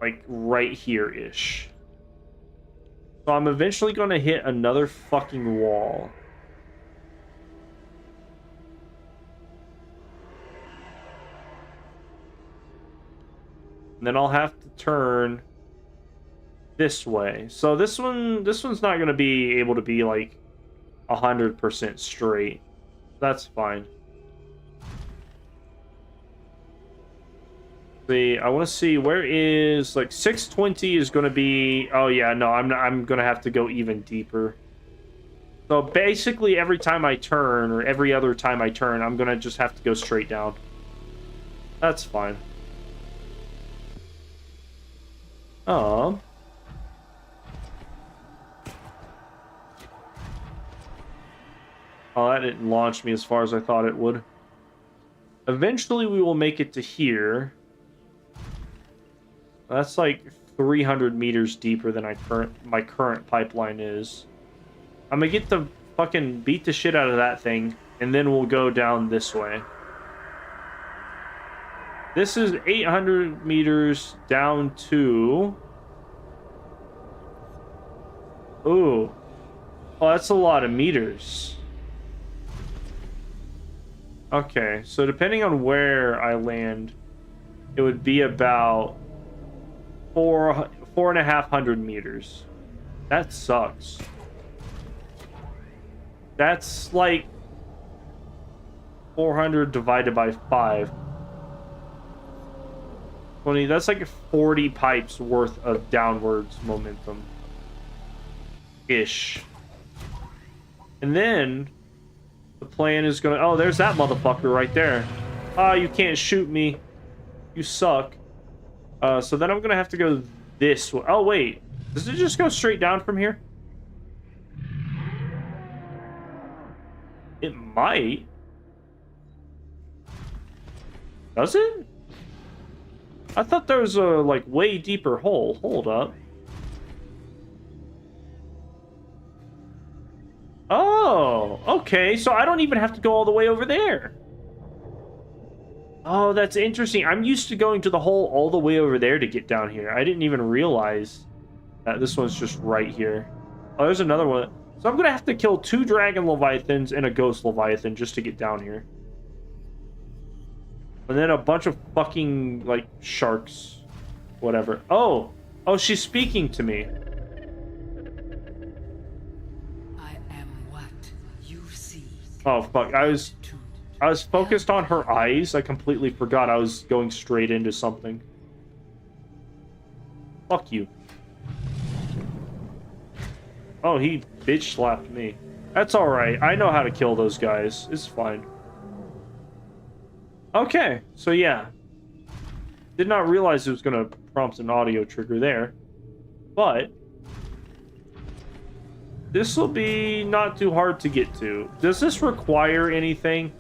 Speaker 1: like right here-ish. So I'm eventually going to hit another fucking wall. And then I'll have to turn this way. So this one's not going to be able to be like 100% straight. That's fine. See, I want to see where is like 620 is going to be. Oh yeah, no, I'm going to have to go even deeper. So basically every time I turn or every other time I turn, I'm going to just have to go straight down. That's fine. Oh, that didn't launch me as far as I thought it would. Eventually, we will make it to here. That's like 300 meters deeper than my current pipeline is. I'm gonna get the fucking beat the shit out of that thing, and then we'll go down this way. This is 800 meters down to... Ooh. Oh, that's a lot of meters. Okay, so depending on where I land, it would be about 4,500 meters. That sucks. That's like 400 divided by 5. 20, that's like 40 pipes worth of downwards momentum. Ish. And then the plan is gonna... Oh, there's that motherfucker right there. Ah, you can't shoot me. You suck. So then I'm gonna have to go this way. Oh, wait. Does it just go straight down from here? It might. Does it? I thought there was a, like, way deeper hole. Hold up. Oh, okay. So I don't even have to go all the way over there. Oh, that's interesting. I'm used to going to the hole all the way over there to get down here. I didn't even realize that this one's just right here. Oh, there's another one. So I'm going to have to kill 2 dragon leviathans and a ghost leviathan just to get down here. And then a bunch of fucking, like, sharks. Whatever. Oh! Oh, she's speaking to me.
Speaker 2: I am what you see.
Speaker 1: Oh, fuck. I was focused on her eyes. I completely forgot I was going straight into something. Fuck you. Oh, he bitch slapped me. That's alright. I know how to kill those guys. It's fine. Okay, so yeah. Did not realize it was going to prompt an audio trigger there. But this will be not too hard to get to. Does this require anything?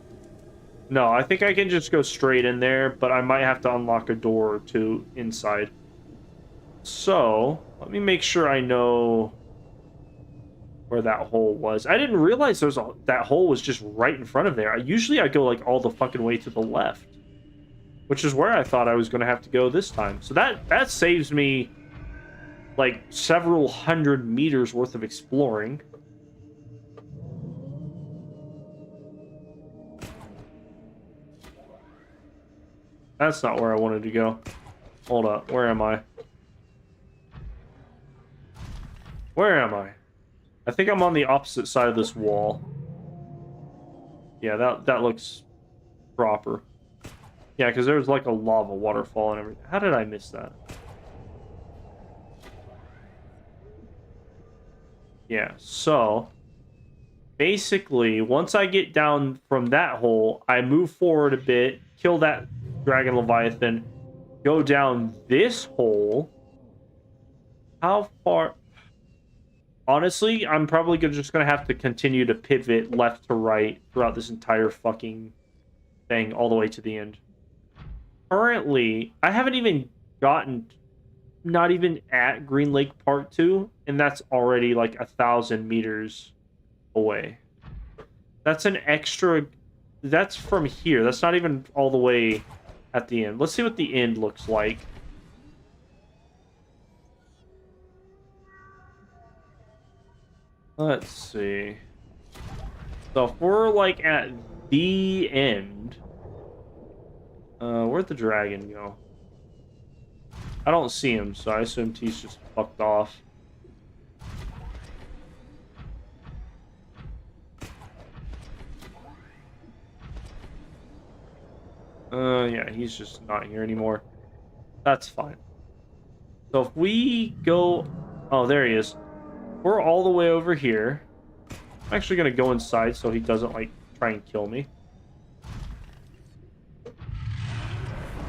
Speaker 1: No, I think I can just go straight in there, but I might have to unlock a door or two inside. So, let me make sure I know where that hole was. I didn't realize that hole was just right in front of there. Usually I go like all the fucking way to the left, which is where I thought I was going to have to go this time. So that saves me like several hundred meters worth of exploring. That's not where I wanted to go. Hold up, where am I? Where am I? I think I'm on the opposite side of this wall. Yeah, that looks proper. Yeah, because there's like a lava waterfall and everything. How did I miss that? Yeah, so basically, once I get down from that hole, I move forward a bit, kill that dragon leviathan, go down this hole. How far? Honestly, I'm probably just going to have to continue to pivot left to right throughout this entire fucking thing all the way to the end. Currently, I haven't even gotten, not even at Green Lake Part 2, and that's already like 1,000 meters away. That's an extra, that's from here. That's not even all the way at the end. Let's see what the end looks like. Let's see. So if we're like at the end, where'd the dragon go? I don't see him, so I assumed he's just fucked off. Yeah, he's just not here anymore. That's fine. So if we go... Oh, there he is. We're all the way over here. I'm actually going to go inside so he doesn't, like, try and kill me.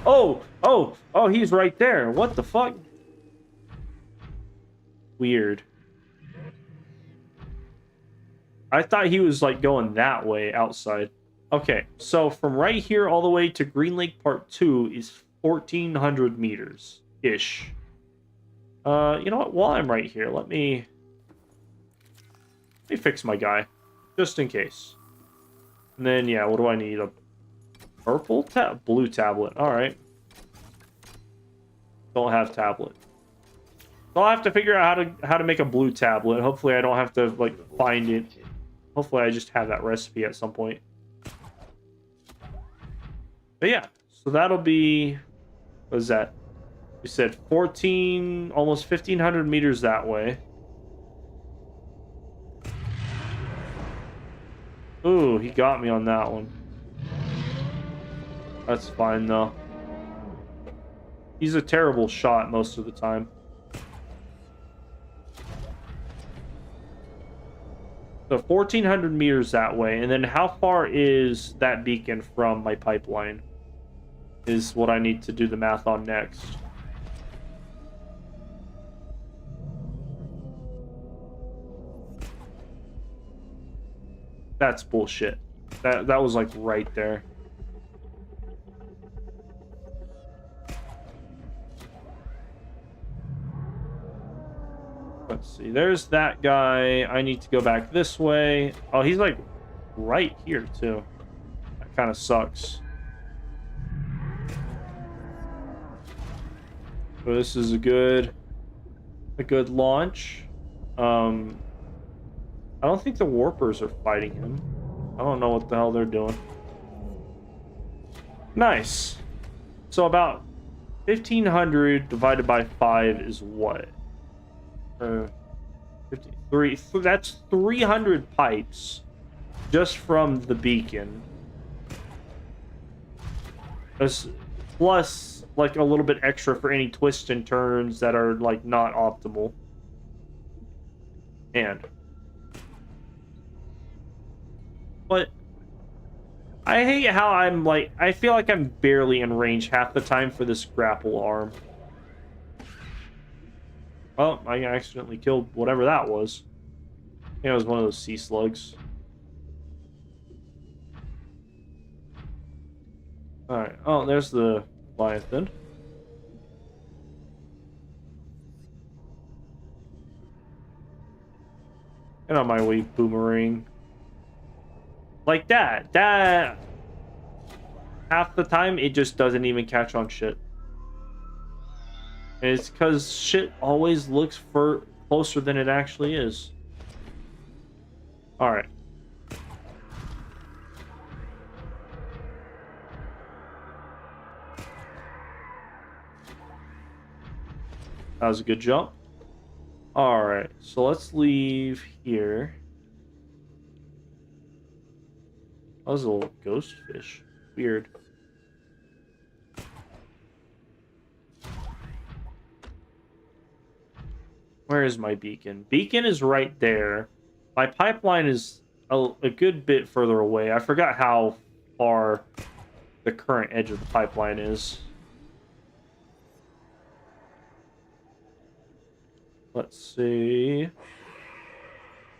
Speaker 1: Oh! Oh! Oh, he's right there. What the fuck? Weird. I thought he was, like, going that way outside. Okay, so from right here all the way to Green Lake Part 2 is 1,400 meters-ish. You know what? While I'm right here, let me fix my guy, just in case. And then, yeah, what do I need? A purple blue tablet. All right. Don't have tablet. So I'll have to figure out how to make a blue tablet. Hopefully, I don't have to like find it. Hopefully, I just have that recipe at some point. But yeah, so that'll be, what is that? We said 14, almost 1,500 meters that way. Ooh, he got me on that one. That's fine, though. He's a terrible shot most of the time. So 1,400 meters that way. And then how far is that beacon from my pipeline? Is what I need to do the math on next. That's bullshit. That was like right there. Let's see. There's that guy. I need to go back this way. Oh, he's like right here too. That kind of sucks. So this is a good launch. I don't think the warpers are fighting him. I don't know what the hell they're doing. Nice. So about 1,500 divided by 5 is what? 53. That's 300 pipes just from the beacon. Plus like a little bit extra for any twists and turns that are like not optimal. And but I hate how I'm like, I feel like I'm barely in range half the time for this grapple arm. Oh, I accidentally killed whatever that was. Yeah, it was one of those sea slugs. Alright, oh, there's the Leviathan. Get on my way, boomerang. Like that. That... Half the time, it just doesn't even catch on shit. And it's because shit always looks for closer than it actually is. Alright. That was a good jump. Alright, so let's leave here. That was a little ghost fish. Weird. Where is my beacon? Beacon is right there. My pipeline is a good bit further away. I forgot how far the current edge of the pipeline is. Let's see.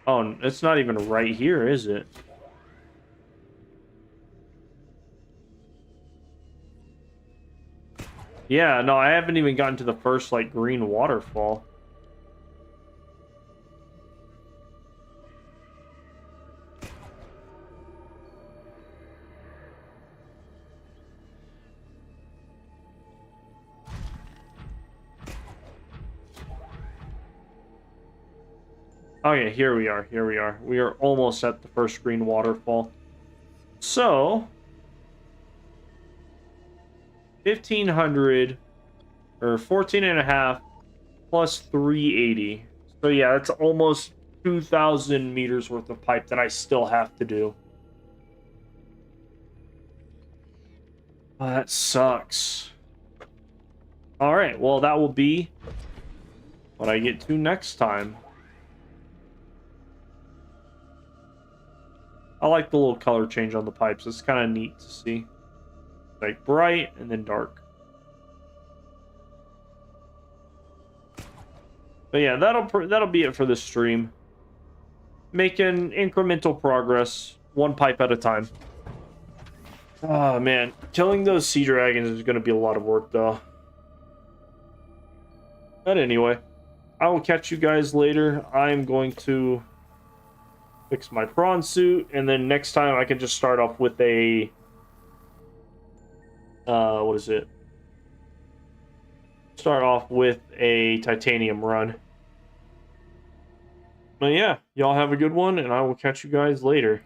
Speaker 1: Oh, it's not even right here, is it? Yeah, no, I haven't even gotten to the first, like, green waterfall. Okay, here we are. Here we are. We are almost at the first green waterfall. So, 1,500 or 14.5 plus 380. So yeah, that's almost 2,000 meters worth of pipe that I still have to do. Oh, that sucks. All right, well, that will be what I get to next time. I like the little color change on the pipes. It's kind of neat to see. Like bright and then dark. But yeah, that'll be it for this stream. Making incremental progress, one pipe at a time. Oh man, killing those sea dragons is going to be a lot of work though. But anyway, I will catch you guys later. I'm going to fix my prawn suit, and then next time I can just start off with a what is it? Start off with a titanium run. But yeah, y'all have a good one, and I will catch you guys later.